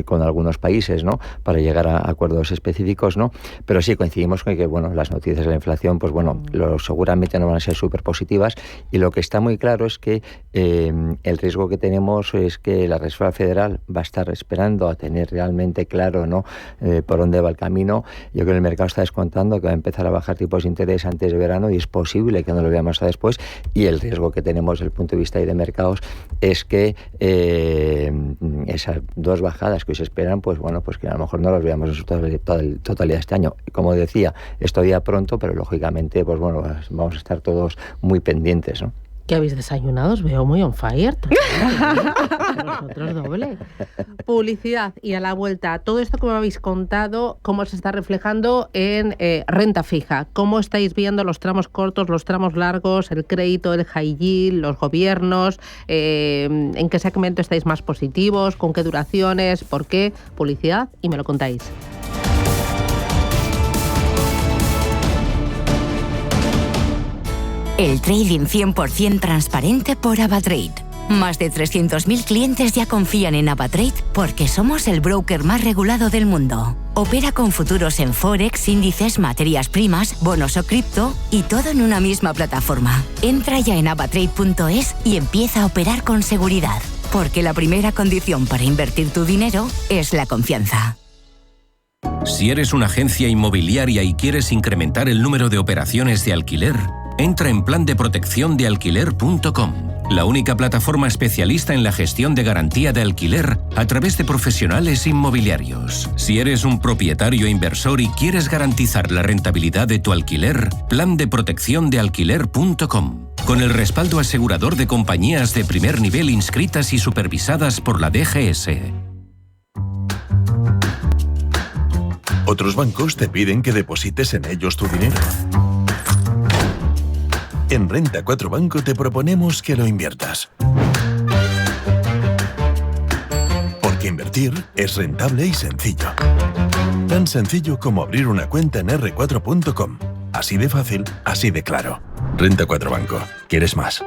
con algunos países, ¿no? Para llegar a acuerdos específicos, ¿no? Pero sí coincidimos con que, bueno, las noticias de la inflación, pues bueno, seguramente no van a ser súper positivas, y lo que está muy claro es que el riesgo que tenemos es que la Reserva Federal va a estar esperando a tener realmente claro, ¿no? Por dónde va el camino. Yo creo que el mercado está descontando que va a empezar a bajar tipos de interés antes de verano, y es posible que no lo veamos hasta después, y el riesgo que tenemos desde el punto de vista de mercados es que esas dos bajadas que hoy se esperan, pues bueno, pues que a lo mejor no las veamos en su totalidad este año. Como decía, es todavía pronto, pero lógicamente, pues bueno, vamos a estar todos muy pendientes, ¿no? ¿Qué habéis desayunado? Os veo muy on fire. Vosotros doble. Publicidad, y a la vuelta, todo esto que me habéis contado, ¿cómo se está reflejando en renta fija? ¿Cómo estáis viendo los tramos cortos, los tramos largos, el crédito, el high yield, los gobiernos? ¿En qué segmento estáis más positivos? ¿Con qué duraciones? ¿Por qué? Publicidad, y me lo contáis. El trading 100% transparente por AvaTrade. Más de 300.000 clientes ya confían en AvaTrade porque somos el broker más regulado del mundo. Opera con futuros en Forex, índices, materias primas, bonos o cripto, y todo en una misma plataforma. Entra ya en avatrade.es y empieza a operar con seguridad, porque la primera condición para invertir tu dinero es la confianza. Si eres una agencia inmobiliaria y quieres incrementar el número de operaciones de alquiler, entra en plandeprotecciondealquiler.com, la única plataforma especialista en la gestión de garantía de alquiler a través de profesionales inmobiliarios. Si eres un propietario inversor y quieres garantizar la rentabilidad de tu alquiler, plandeprotecciondealquiler.com, con el respaldo asegurador de compañías de primer nivel inscritas y supervisadas por la DGS. Otros bancos te piden que deposites en ellos tu dinero. En Renta 4 Banco te proponemos que lo inviertas. Porque invertir es rentable y sencillo. Tan sencillo como abrir una cuenta en r4.com. Así de fácil, así de claro. Renta 4 Banco. ¿Quieres más?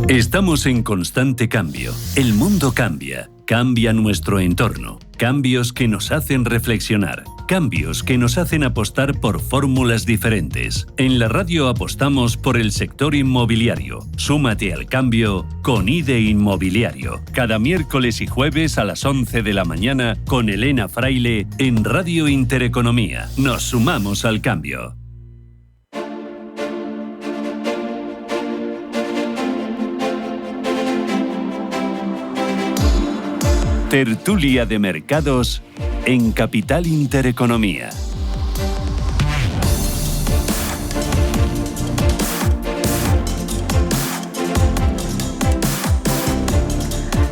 Estamos en constante cambio. El mundo cambia. Cambia nuestro entorno. Cambios que nos hacen reflexionar. Cambios que nos hacen apostar por fórmulas diferentes. En la radio apostamos por el sector inmobiliario. Súmate al cambio con IDE Inmobiliario. Cada miércoles y jueves a las 11 de la mañana con Elena Fraile en Radio Intereconomía. Nos sumamos al cambio. Tertulia de mercados en Capital Intereconomía.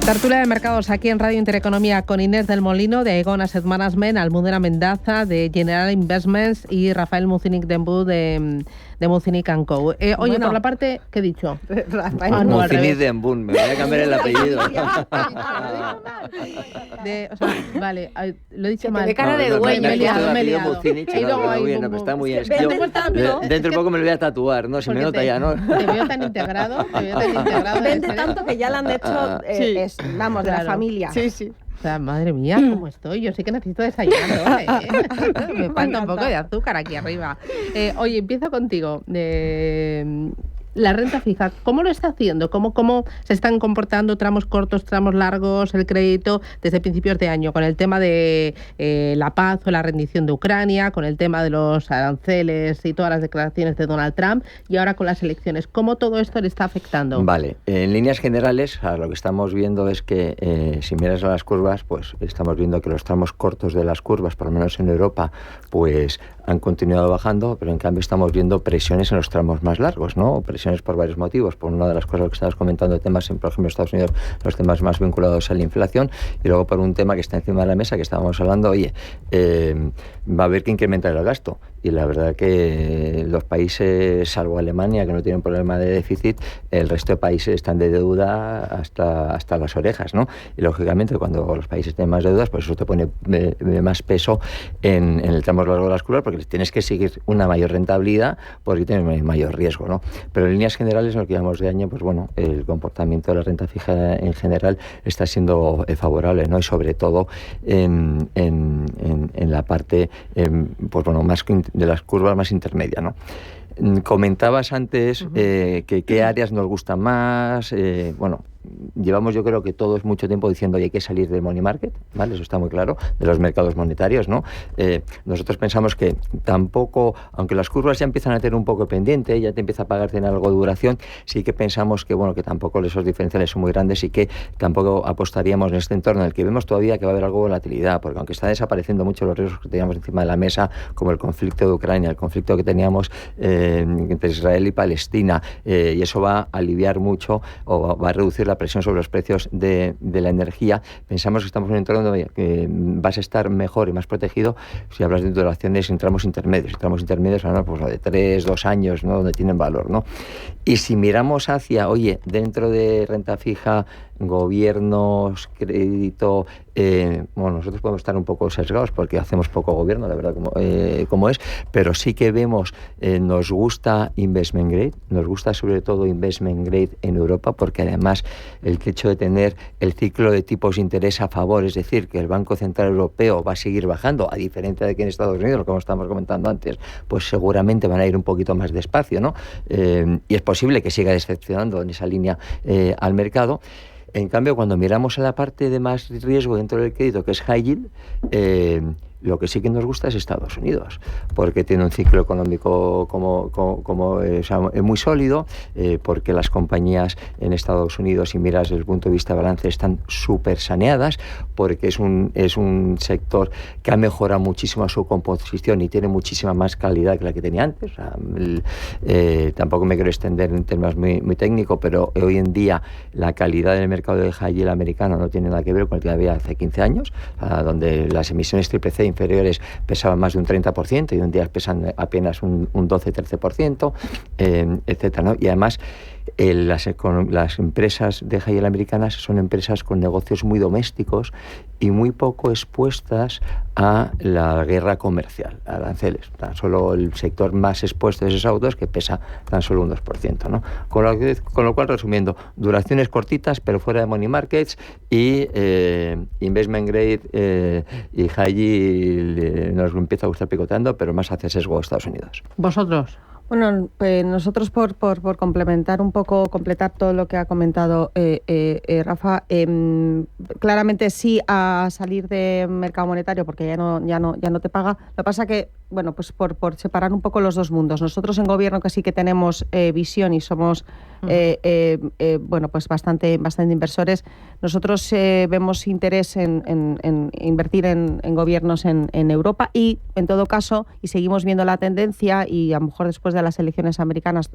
Tertulia de mercados aquí en Radio Intereconomía con Inés del Molino de Aegon Asset Management, Almudena Mendaza de General Investments y Rafael Mucinic Dembú de Mucinic & Co. Oye, bueno, por la parte, ¿qué he dicho? Mucinic Dembú, me voy a cambiar el apellido. Vale, lo he dicho mal. De cara de dueño, me he liado. Está muy bien. Dentro de poco me lo voy a tatuar, ¿no? Si me nota ya, ¿no? Te veo tan integrado. Vende tanto que ya le han hecho, vamos, de la familia. Sí, sí. O sea, madre mía, ¿cómo estoy? Yo sí que necesito desayunar, Me falta un poco de azúcar aquí arriba. Oye, empiezo contigo. La renta fija, ¿cómo lo está haciendo? ¿Cómo se están comportando tramos cortos, tramos largos, el crédito desde principios de año? Con el tema de la paz o la rendición de Ucrania, con el tema de los aranceles y todas las declaraciones de Donald Trump, y ahora con las elecciones. ¿Cómo todo esto le está afectando? Vale, en líneas generales, lo que estamos viendo es que si miras a las curvas, pues estamos viendo que los tramos cortos de las curvas, por lo menos en Europa, pues han continuado bajando, pero en cambio estamos viendo presiones en los tramos más largos, ¿no? Presiones por varios motivos. Por una de las cosas que estabas comentando, temas, por ejemplo, en Estados Unidos, los temas más vinculados a la inflación, y luego por un tema que está encima de la mesa, que estábamos hablando, oye, va a haber que incrementar el gasto. y la verdad que los países, salvo Alemania, que no tienen problema de déficit, el resto de países están de deuda hasta las orejas, ¿no? Y lógicamente cuando los países tienen más deudas, pues eso te pone más peso en el tramo largo de las curvas, porque tienes que seguir una mayor rentabilidad porque tienes mayor riesgo, ¿no? Pero en líneas generales, en lo que llevamos de año, pues bueno, el comportamiento de la renta fija en general está siendo favorable, ¿no? Y sobre todo en la parte, pues bueno, más de las curvas más intermedias, ¿no? Comentabas antes que qué áreas nos gustan más. Bueno, llevamos, yo creo que todos mucho tiempo diciendo que hay que salir del money market, ¿vale? Eso está muy claro, de los mercados monetarios, ¿no? Nosotros pensamos que tampoco, aunque las curvas ya empiezan a tener un poco de pendiente, ya te empieza a pagar tener algo de duración, sí que pensamos que, bueno, que tampoco esos diferenciales son muy grandes y que tampoco apostaríamos en este entorno en el que vemos todavía que va a haber algo de volatilidad, porque aunque está desapareciendo mucho los riesgos que teníamos encima de la mesa, como el conflicto de Ucrania, el conflicto que teníamos entre Israel y Palestina, y eso va a aliviar mucho o va a reducir la presión sobre los precios de la energía. Pensamos que estamos en un entorno donde vas a estar mejor y más protegido si hablas de duraciones en tramos intermedios. Tramos intermedios son pues, de 3, 2 años, ¿no? Donde tienen valor, ¿no? Y si miramos hacia, oye, dentro de renta fija, gobiernos, crédito, bueno, nosotros podemos estar un poco sesgados porque hacemos poco gobierno, la verdad, como es, pero sí que vemos, nos gusta investment grade, nos gusta sobre todo investment grade en Europa, porque además el hecho de tener el ciclo de tipos de interés a favor, es decir, que el Banco Central Europeo va a seguir bajando, a diferencia de que en Estados Unidos, como estábamos comentando antes, pues seguramente van a ir un poquito más despacio, ¿no? Y es posible que siga decepcionando en esa línea al mercado. En cambio, cuando miramos a la parte de más riesgo dentro del crédito, que es high yield, lo que sí que nos gusta es Estados Unidos, porque tiene un ciclo económico muy sólido, porque las compañías en Estados Unidos, si miras desde el punto de vista de balance, están súper saneadas, porque es un sector que ha mejorado muchísimo su composición y tiene muchísima más calidad que la que tenía antes. Tampoco me quiero extender en temas muy técnicos, pero hoy en día la calidad del mercado de high yield americano no tiene nada que ver con el que había hace 15 años, donde las emisiones triple C inferiores pesaban más de un 30% y hoy en día pesan apenas un 12-13%, etcétera, ¿no? Y además las empresas de high yield americanas son empresas con negocios muy domésticos y muy poco expuestas a la guerra comercial, a aranceles. Tan solo el sector más expuesto de esos autos, que pesa tan solo un 2%, ¿no? Con lo cual, resumiendo, duraciones cortitas pero fuera de money markets y investment grade y high yield nos empieza a gustar picoteando, pero más hacia sesgo a Estados Unidos. ¿Vosotros? Bueno, nosotros por complementar un poco, completar todo lo que ha comentado Rafa, claramente sí a salir de mercado monetario porque ya no te paga. Lo que pasa que, bueno, pues por separar un poco los dos mundos. Nosotros en gobierno que sí que tenemos visión y somos bueno, pues bastante inversores. Nosotros vemos interés en invertir en gobiernos en Europa y en todo caso, y seguimos viendo la tendencia, y a lo mejor después de las elecciones alemanas,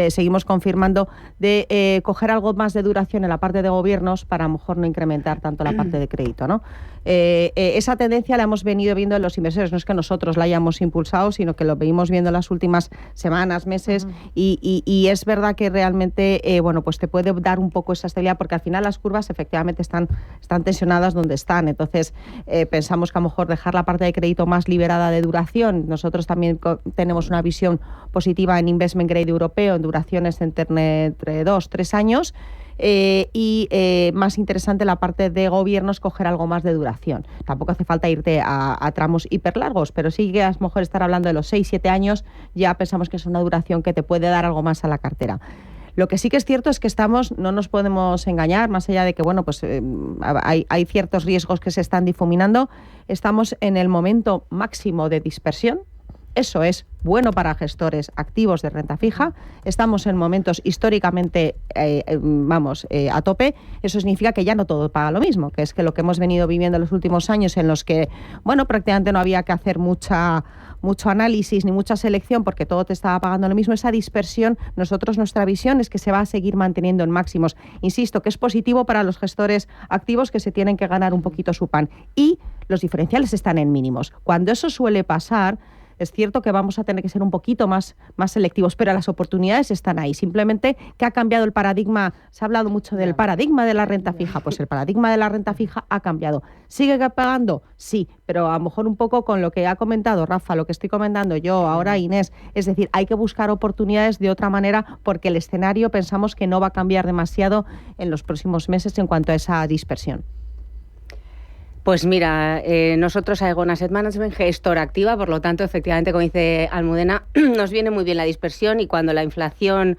seguimos confirmando de coger algo más de duración en la parte de gobiernos para a lo mejor no incrementar tanto la parte de crédito, ¿no? Esa tendencia la hemos venido viendo en los inversores, no es que nosotros la hayamos impulsado, sino que lo venimos viendo en las últimas semanas, meses, y es verdad que realmente bueno, pues te puede dar un poco esa estabilidad, porque al final las curvas efectivamente están tensionadas donde están. Entonces pensamos que a lo mejor dejar la parte de crédito más liberada de duración. Nosotros también tenemos una visión positiva en investment grade europeo, en duraciones entre 2-3 años. Y más interesante la parte de gobiernos, coger algo más de duración. Tampoco hace falta irte a tramos hiperlargos, pero sí que a lo mejor estar hablando de los 6-7 años, ya pensamos que es una duración que te puede dar algo más a la cartera. Lo que sí que es cierto es que no nos podemos engañar, más allá de que, bueno, pues hay ciertos riesgos que se están difuminando. Estamos en el momento máximo de dispersión. Eso es bueno para gestores activos de renta fija. Estamos en momentos históricamente, a tope. Eso significa que ya no todo paga lo mismo, que es que lo que hemos venido viviendo en los últimos años, en los que, bueno, prácticamente no había que hacer mucha mucho análisis ni mucha selección porque todo te estaba pagando lo mismo, esa dispersión, nuestra visión es que se va a seguir manteniendo en máximos. Insisto, que es positivo para los gestores activos que se tienen que ganar un poquito su pan. Y los diferenciales están en mínimos. Cuando eso suele pasar, es cierto que vamos a tener que ser un poquito más selectivos, pero las oportunidades están ahí. Simplemente que ha cambiado el paradigma. Se ha hablado mucho del paradigma de la renta fija. Pues el paradigma de la renta fija ha cambiado. ¿Sigue pagando? Sí, pero a lo mejor un poco con lo que ha comentado Rafa, lo que estoy comentando yo, ahora Inés. Es decir, hay que buscar oportunidades de otra manera porque el escenario pensamos que no va a cambiar demasiado en los próximos meses en cuanto a esa dispersión. Pues mira, nosotros Aegon Asset Management, gestora activa, por lo tanto, efectivamente, como dice Almudena, nos viene muy bien la dispersión y cuando la inflación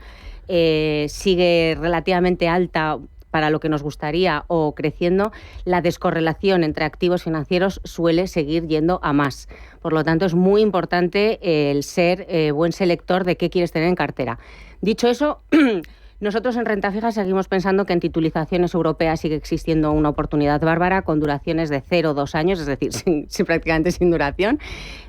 sigue relativamente alta para lo que nos gustaría o creciendo, la descorrelación entre activos financieros suele seguir yendo a más. Por lo tanto, es muy importante el ser buen selector de qué quieres tener en cartera. Dicho eso, nosotros en renta fija seguimos pensando que en titulizaciones europeas sigue existiendo una oportunidad bárbara con duraciones de 0 o 2 años, es decir, prácticamente sin duración,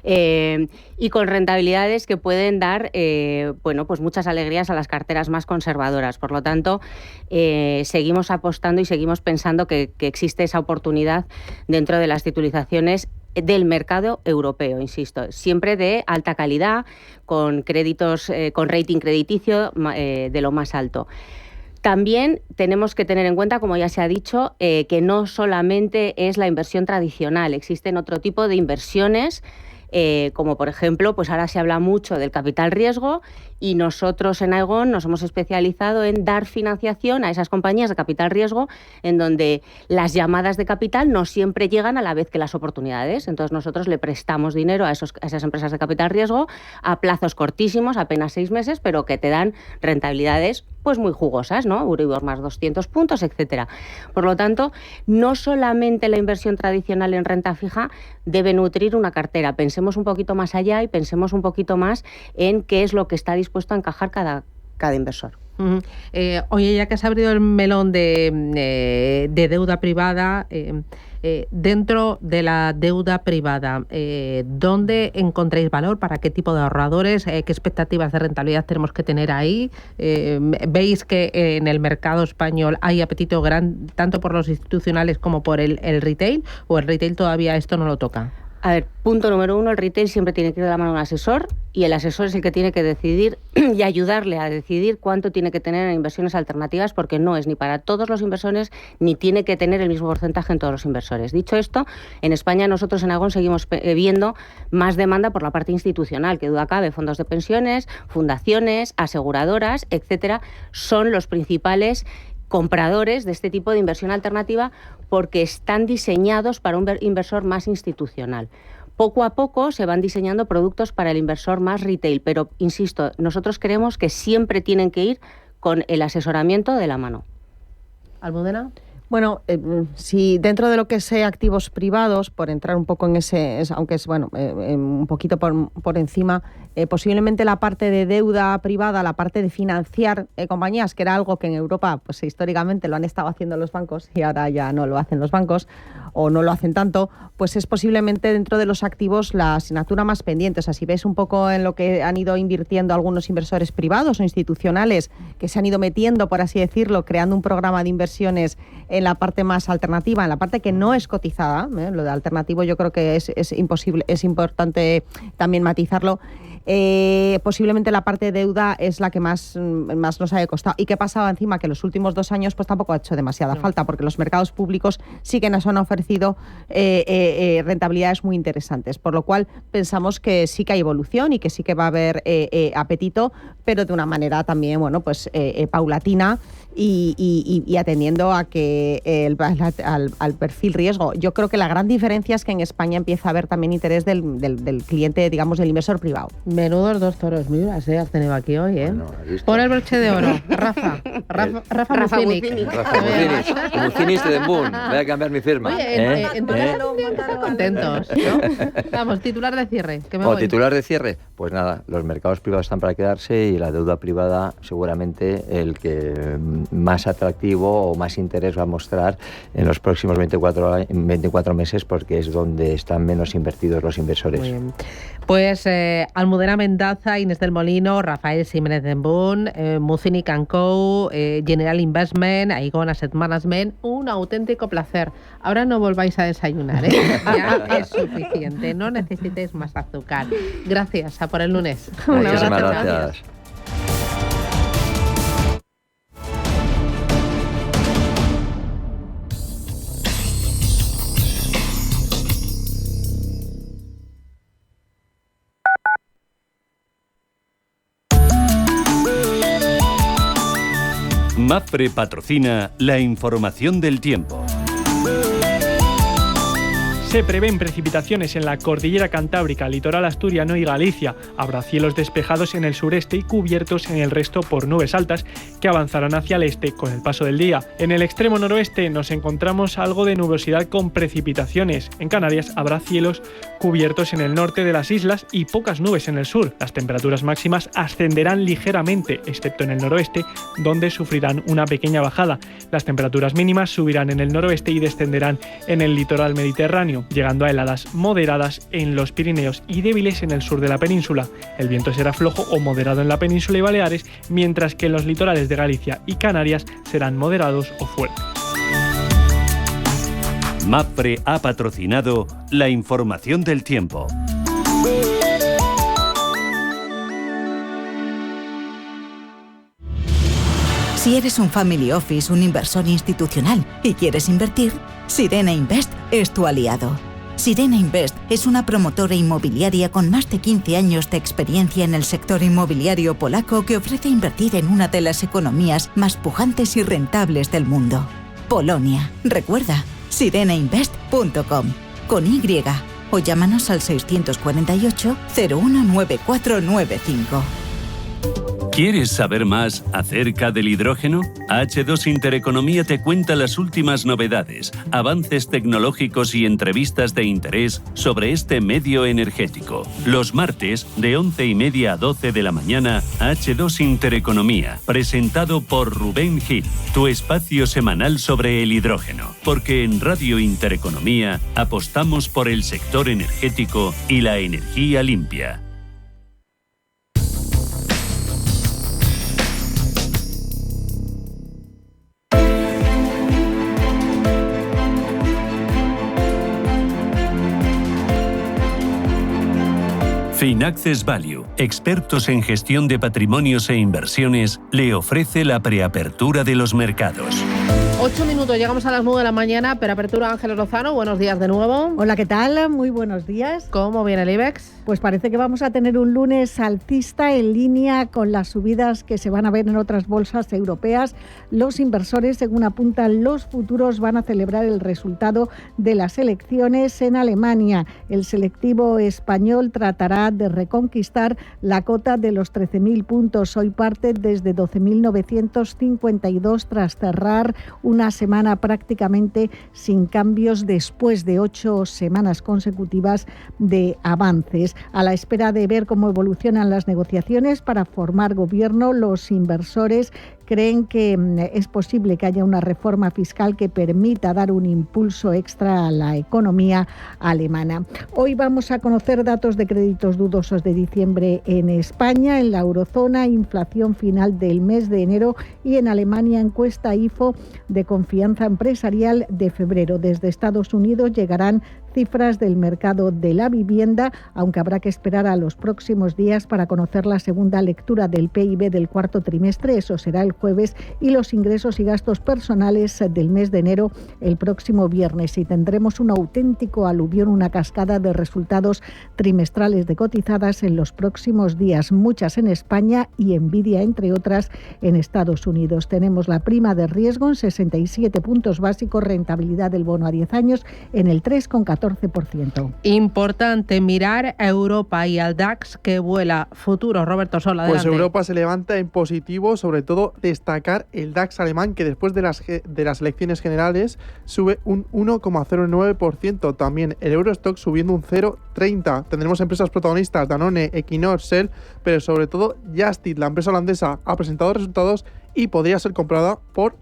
y con rentabilidades que pueden dar pues muchas alegrías a las carteras más conservadoras. Por lo tanto, seguimos apostando y seguimos pensando que existe esa oportunidad dentro de las titulizaciones del mercado europeo, insisto, siempre de alta calidad, con créditos, con rating crediticio de lo más alto. También tenemos que tener en cuenta, como ya se ha dicho, que no solamente es la inversión tradicional, existen otro tipo de inversiones, como por ejemplo, pues ahora se habla mucho del capital riesgo y nosotros en Aegon nos hemos especializado en dar financiación a esas compañías de capital riesgo en donde las llamadas de capital no siempre llegan a la vez que las oportunidades. Entonces nosotros le prestamos dinero a esas empresas de capital riesgo a plazos cortísimos, apenas 6 meses, pero que te dan rentabilidades pues muy jugosas, ¿no? Euribor más 200 puntos, etcétera. Por lo tanto, no solamente la inversión tradicional en renta fija debe nutrir una cartera. Pensemos un poquito más allá y pensemos un poquito más en qué es lo que está dispuesto a encajar cada inversor. Uh-huh. Oye, ya que has abrido el melón de deuda privada, dentro de la deuda privada, ¿dónde encontráis valor? ¿Para qué tipo de ahorradores? ¿Qué expectativas de rentabilidad tenemos que tener ahí? ¿Veis que en el mercado español hay apetito grande tanto por los institucionales como por el retail? ¿O el retail todavía esto no lo toca? A ver, punto número 1, el retail siempre tiene que ir de la mano a un asesor y el asesor es el que tiene que decidir y ayudarle a decidir cuánto tiene que tener en inversiones alternativas porque no es ni para todos los inversores ni tiene que tener el mismo porcentaje en todos los inversores. Dicho esto, en España nosotros en Aegon seguimos viendo más demanda por la parte institucional, que duda cabe, fondos de pensiones, fundaciones, aseguradoras, etcétera, son los principales compradores de este tipo de inversión alternativa porque están diseñados para un inversor más institucional. Poco a poco se van diseñando productos para el inversor más retail, pero, insisto, nosotros creemos que siempre tienen que ir con el asesoramiento de la mano. ¿Almudena? Bueno, si dentro de lo que es activos privados, por entrar un poco en ese, aunque es bueno, un poquito por encima, posiblemente la parte de deuda privada, la parte de financiar compañías, que era algo que en Europa pues históricamente lo han estado haciendo los bancos y ahora ya no lo hacen los bancos o no lo hacen tanto, pues es posiblemente dentro de los activos la asignatura más pendiente. O sea, si ves un poco en lo que han ido invirtiendo algunos inversores privados o institucionales que se han ido metiendo, por así decirlo, creando un programa de inversiones en la parte más alternativa, en la parte que no es cotizada, lo de alternativo yo creo que es imposible, es importante también matizarlo. Posiblemente la parte de deuda es la que más nos haya costado. ¿Y qué pasaba encima? Que los últimos 2 años pues tampoco ha hecho demasiada falta, porque los mercados públicos sí que nos han ofrecido rentabilidades muy interesantes, por lo cual pensamos que sí que hay evolución y que sí que va a haber apetito, pero de una manera también paulatina y atendiendo a que al perfil riesgo. Yo creo que la gran diferencia es que en España empieza a haber también interés del cliente, digamos, del inversor privado. Menudos 2 toros vivas, has tenido aquí hoy, ¿eh? Bueno, pon el broche de oro, Rafa Mucinic. Mucinic de Moon. Voy a cambiar mi firma. Oye, en tu casa contentos, ¿no? Vamos, titular de cierre. Que me voy. Titular de cierre. Pues nada, los mercados privados están para quedarse y la deuda privada seguramente el que más atractivo o más interés va a mostrar en los próximos 24 meses, porque es donde están menos invertidos los inversores. Muy bien. Pues Almudena Mendaza, Inés del Molino, Rafael Jiménez de Boon, Muzinich & Co, General Investment, Aegon Asset Management, un auténtico placer. Ahora no volváis a desayunar, ¿eh? Ya es suficiente, no necesitéis más azúcar. Gracias, a por el lunes. Muchísimas gracias. MAPFRE patrocina la información del tiempo. Se prevén precipitaciones en la cordillera cantábrica, litoral asturiano y Galicia. Habrá cielos despejados en el sureste y cubiertos en el resto por nubes altas que avanzarán hacia el este con el paso del día. En el extremo noroeste nos encontramos algo de nubosidad con precipitaciones. En Canarias habrá cielos cubiertos en el norte de las islas y pocas nubes en el sur. Las temperaturas máximas ascenderán ligeramente, excepto en el noroeste, donde sufrirán una pequeña bajada. Las temperaturas mínimas subirán en el noroeste y descenderán en el litoral mediterráneo, llegando a heladas moderadas en los Pirineos y débiles en el sur de la península. El viento será flojo o moderado en la península y Baleares, mientras que en los litorales de Galicia y Canarias serán moderados o fuertes. MAPFRE ha patrocinado la información del tiempo. Si eres un family office, un inversor institucional y quieres invertir, Sirena Invest es tu aliado. Sirena Invest es una promotora inmobiliaria con más de 15 años de experiencia en el sector inmobiliario polaco que ofrece invertir en una de las economías más pujantes y rentables del mundo. Polonia. Recuerda, sirenainvest.com con Y o llámanos al 648 019495. ¿Quieres saber más acerca del hidrógeno? H2 Intereconomía te cuenta las últimas novedades, avances tecnológicos y entrevistas de interés sobre este medio energético. Los martes, de 11:30 a 12 de la mañana, H2 Intereconomía, presentado por Rubén Gil, tu espacio semanal sobre el hidrógeno. Porque en Radio Intereconomía apostamos por el sector energético y la energía limpia. Finaccess Value, expertos en gestión de patrimonios e inversiones, le ofrece la preapertura de los mercados. 8 minutos, llegamos a las 9 de la mañana, preapertura Ángeles Lozano, buenos días de nuevo. Hola, ¿qué tal? Muy buenos días. ¿Cómo viene el IBEX? Pues parece que vamos a tener un lunes alcista en línea con las subidas que se van a ver en otras bolsas europeas. Los inversores, según apuntan los futuros, van a celebrar el resultado de las elecciones en Alemania. El selectivo español tratará de reconquistar la cota de los 13.000 puntos. Hoy parte desde 12.952 tras cerrar una semana prácticamente sin cambios después de 8 semanas consecutivas de avances. A la espera de ver cómo evolucionan las negociaciones para formar gobierno, los inversores creen que es posible que haya una reforma fiscal que permita dar un impulso extra a la economía alemana. Hoy vamos a conocer datos de créditos dudosos de diciembre en España, en la eurozona, inflación final del mes de enero y en Alemania encuesta IFO de confianza empresarial de febrero. Desde Estados Unidos llegarán cifras del mercado de la vivienda, aunque habrá que esperar a los próximos días para conocer la segunda lectura del PIB del cuarto trimestre. Eso será el jueves, y los ingresos y gastos personales del mes de enero el próximo viernes. Y tendremos un auténtico aluvión, una cascada de resultados trimestrales de cotizadas en los próximos días, muchas en España y envidia, entre otras, en Estados Unidos. Tenemos la prima de riesgo en 67 puntos básicos, rentabilidad del bono a 10 años en el 3,14%. 14%. Importante mirar a Europa y al DAX que vuela futuro. Roberto Sola, adelante. Pues Europa se levanta en positivo, sobre todo destacar el DAX alemán, que después de las elecciones generales sube un 1,09%. También el Eurostock subiendo un 0,30%. Tendremos empresas protagonistas, Danone, Equinor, Shell, pero sobre todo Just, la empresa holandesa, ha presentado resultados y podría ser comprada por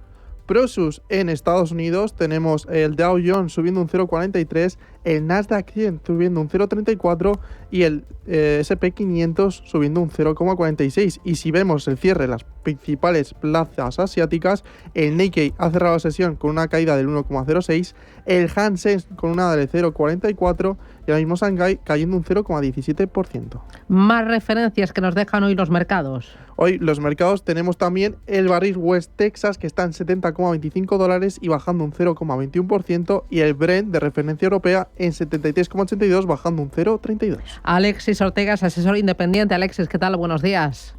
Prosus. En Estados Unidos tenemos el Dow Jones subiendo un 0,43%, el Nasdaq 100 subiendo un 0,34% y el S&P 500 subiendo un 0,46%. Y si vemos el cierre de las principales plazas asiáticas, el Nikkei ha cerrado la sesión con una caída del 1,06%, el Hang Seng con una de 0,44% y ahora mismo Shanghai cayendo un 0,17%. Más referencias que nos dejan hoy los mercados. Hoy los mercados tenemos también el barril West Texas, que está en $70,25 y bajando un 0,21%, y el Brent de referencia europea en 73,82 bajando un 0,32. Alexis Ortega es asesor independiente. Alexis, ¿qué tal? Buenos días.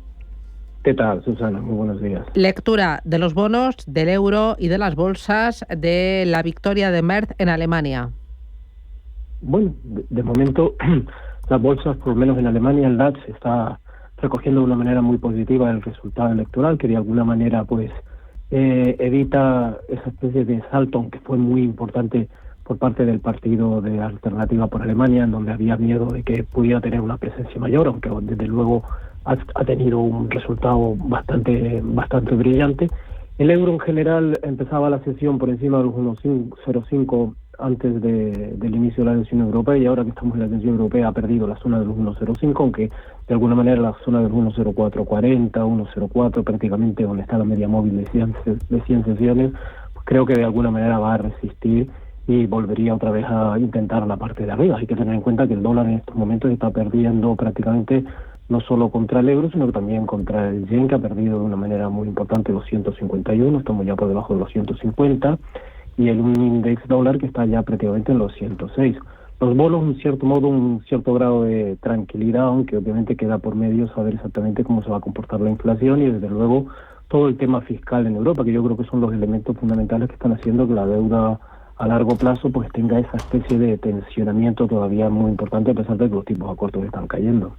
¿Qué tal, Susana? Muy buenos días. Lectura de los bonos, del euro y de las bolsas de la victoria de Merz en Alemania. Bueno, de momento las bolsas, por lo menos en Alemania, el DAX está recogiendo de una manera muy positiva el resultado electoral, que de alguna manera pues evita esa especie de salto, aunque fue muy importante por parte del partido de Alternativa por Alemania, en donde había miedo de que pudiera tener una presencia mayor, aunque desde luego ha tenido un resultado bastante brillante. El euro en general empezaba la sesión por encima de los 1,05 antes del inicio de la sesión europea, y ahora que estamos en la sesión europea ha perdido la zona de los 1,05, aunque de alguna manera la zona de los 1,0440, 1,04 prácticamente donde está la media móvil de 100 sesiones, pues creo que de alguna manera va a resistir y volvería otra vez a intentar la parte de arriba. Hay que tener en cuenta que el dólar en estos momentos está perdiendo prácticamente no solo contra el euro, sino también contra el yen, que ha perdido de una manera muy importante los 151, estamos ya por debajo de los 150, y un index dólar que está ya prácticamente en los 106. Los bonos, en cierto modo, un cierto grado de tranquilidad, aunque obviamente queda por medio saber exactamente cómo se va a comportar la inflación y desde luego todo el tema fiscal en Europa, que yo creo que son los elementos fundamentales que están haciendo que la deuda a largo plazo pues tenga esa especie de tensionamiento todavía muy importante, a pesar de que los tipos a corto están cayendo.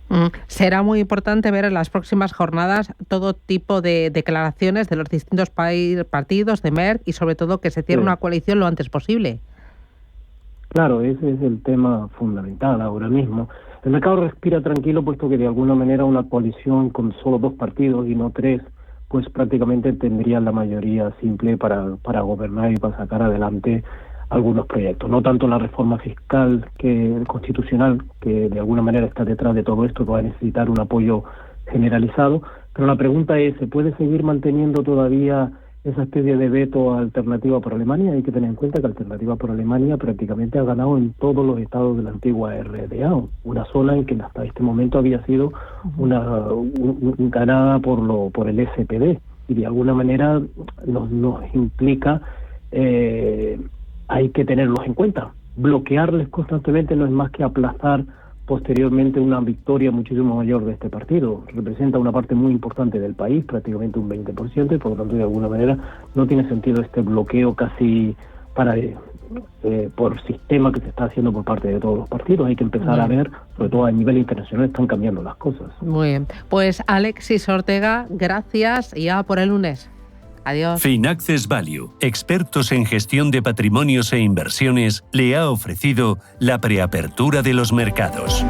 Será muy importante ver en las próximas jornadas todo tipo de declaraciones de los distintos partidos de Merz y sobre todo que se cierre una coalición lo antes posible. Claro, ese es el tema fundamental ahora mismo. El mercado respira tranquilo, puesto que de alguna manera una coalición con solo 2 partidos y no 3, pues prácticamente tendría la mayoría simple para gobernar y para sacar adelante algunos proyectos. No tanto la reforma fiscal constitucional, que de alguna manera está detrás de todo esto, que va a necesitar un apoyo generalizado, pero la pregunta es, ¿se puede seguir manteniendo todavía esa especie de veto a Alternativa por Alemania? Hay que tener en cuenta que Alternativa por Alemania prácticamente ha ganado en todos los estados de la antigua RDA, una zona en que hasta este momento había sido ganada por el SPD, y de alguna manera nos implica, hay que tenerlos en cuenta. Bloquearles constantemente no es más que aplazar posteriormente una victoria muchísimo mayor de este partido. Representa una parte muy importante del país, prácticamente un 20%, y por lo tanto de alguna manera no tiene sentido este bloqueo casi por sistema que se está haciendo por parte de todos los partidos. Hay que empezar a ver, sobre todo a nivel internacional, están cambiando las cosas. Muy bien. Pues Alexis Ortega, gracias, y ya por el lunes. Adiós. Finaccess Value, expertos en gestión de patrimonios e inversiones, le ha ofrecido la preapertura de los mercados.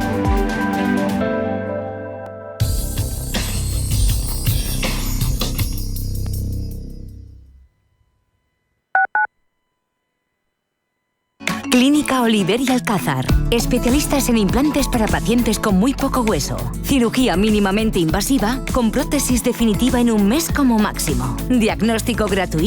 Clínica Oliver y Alcázar. Especialistas en implantes para pacientes con muy poco hueso. Cirugía mínimamente invasiva con prótesis definitiva en un mes como máximo. Diagnóstico gratuito.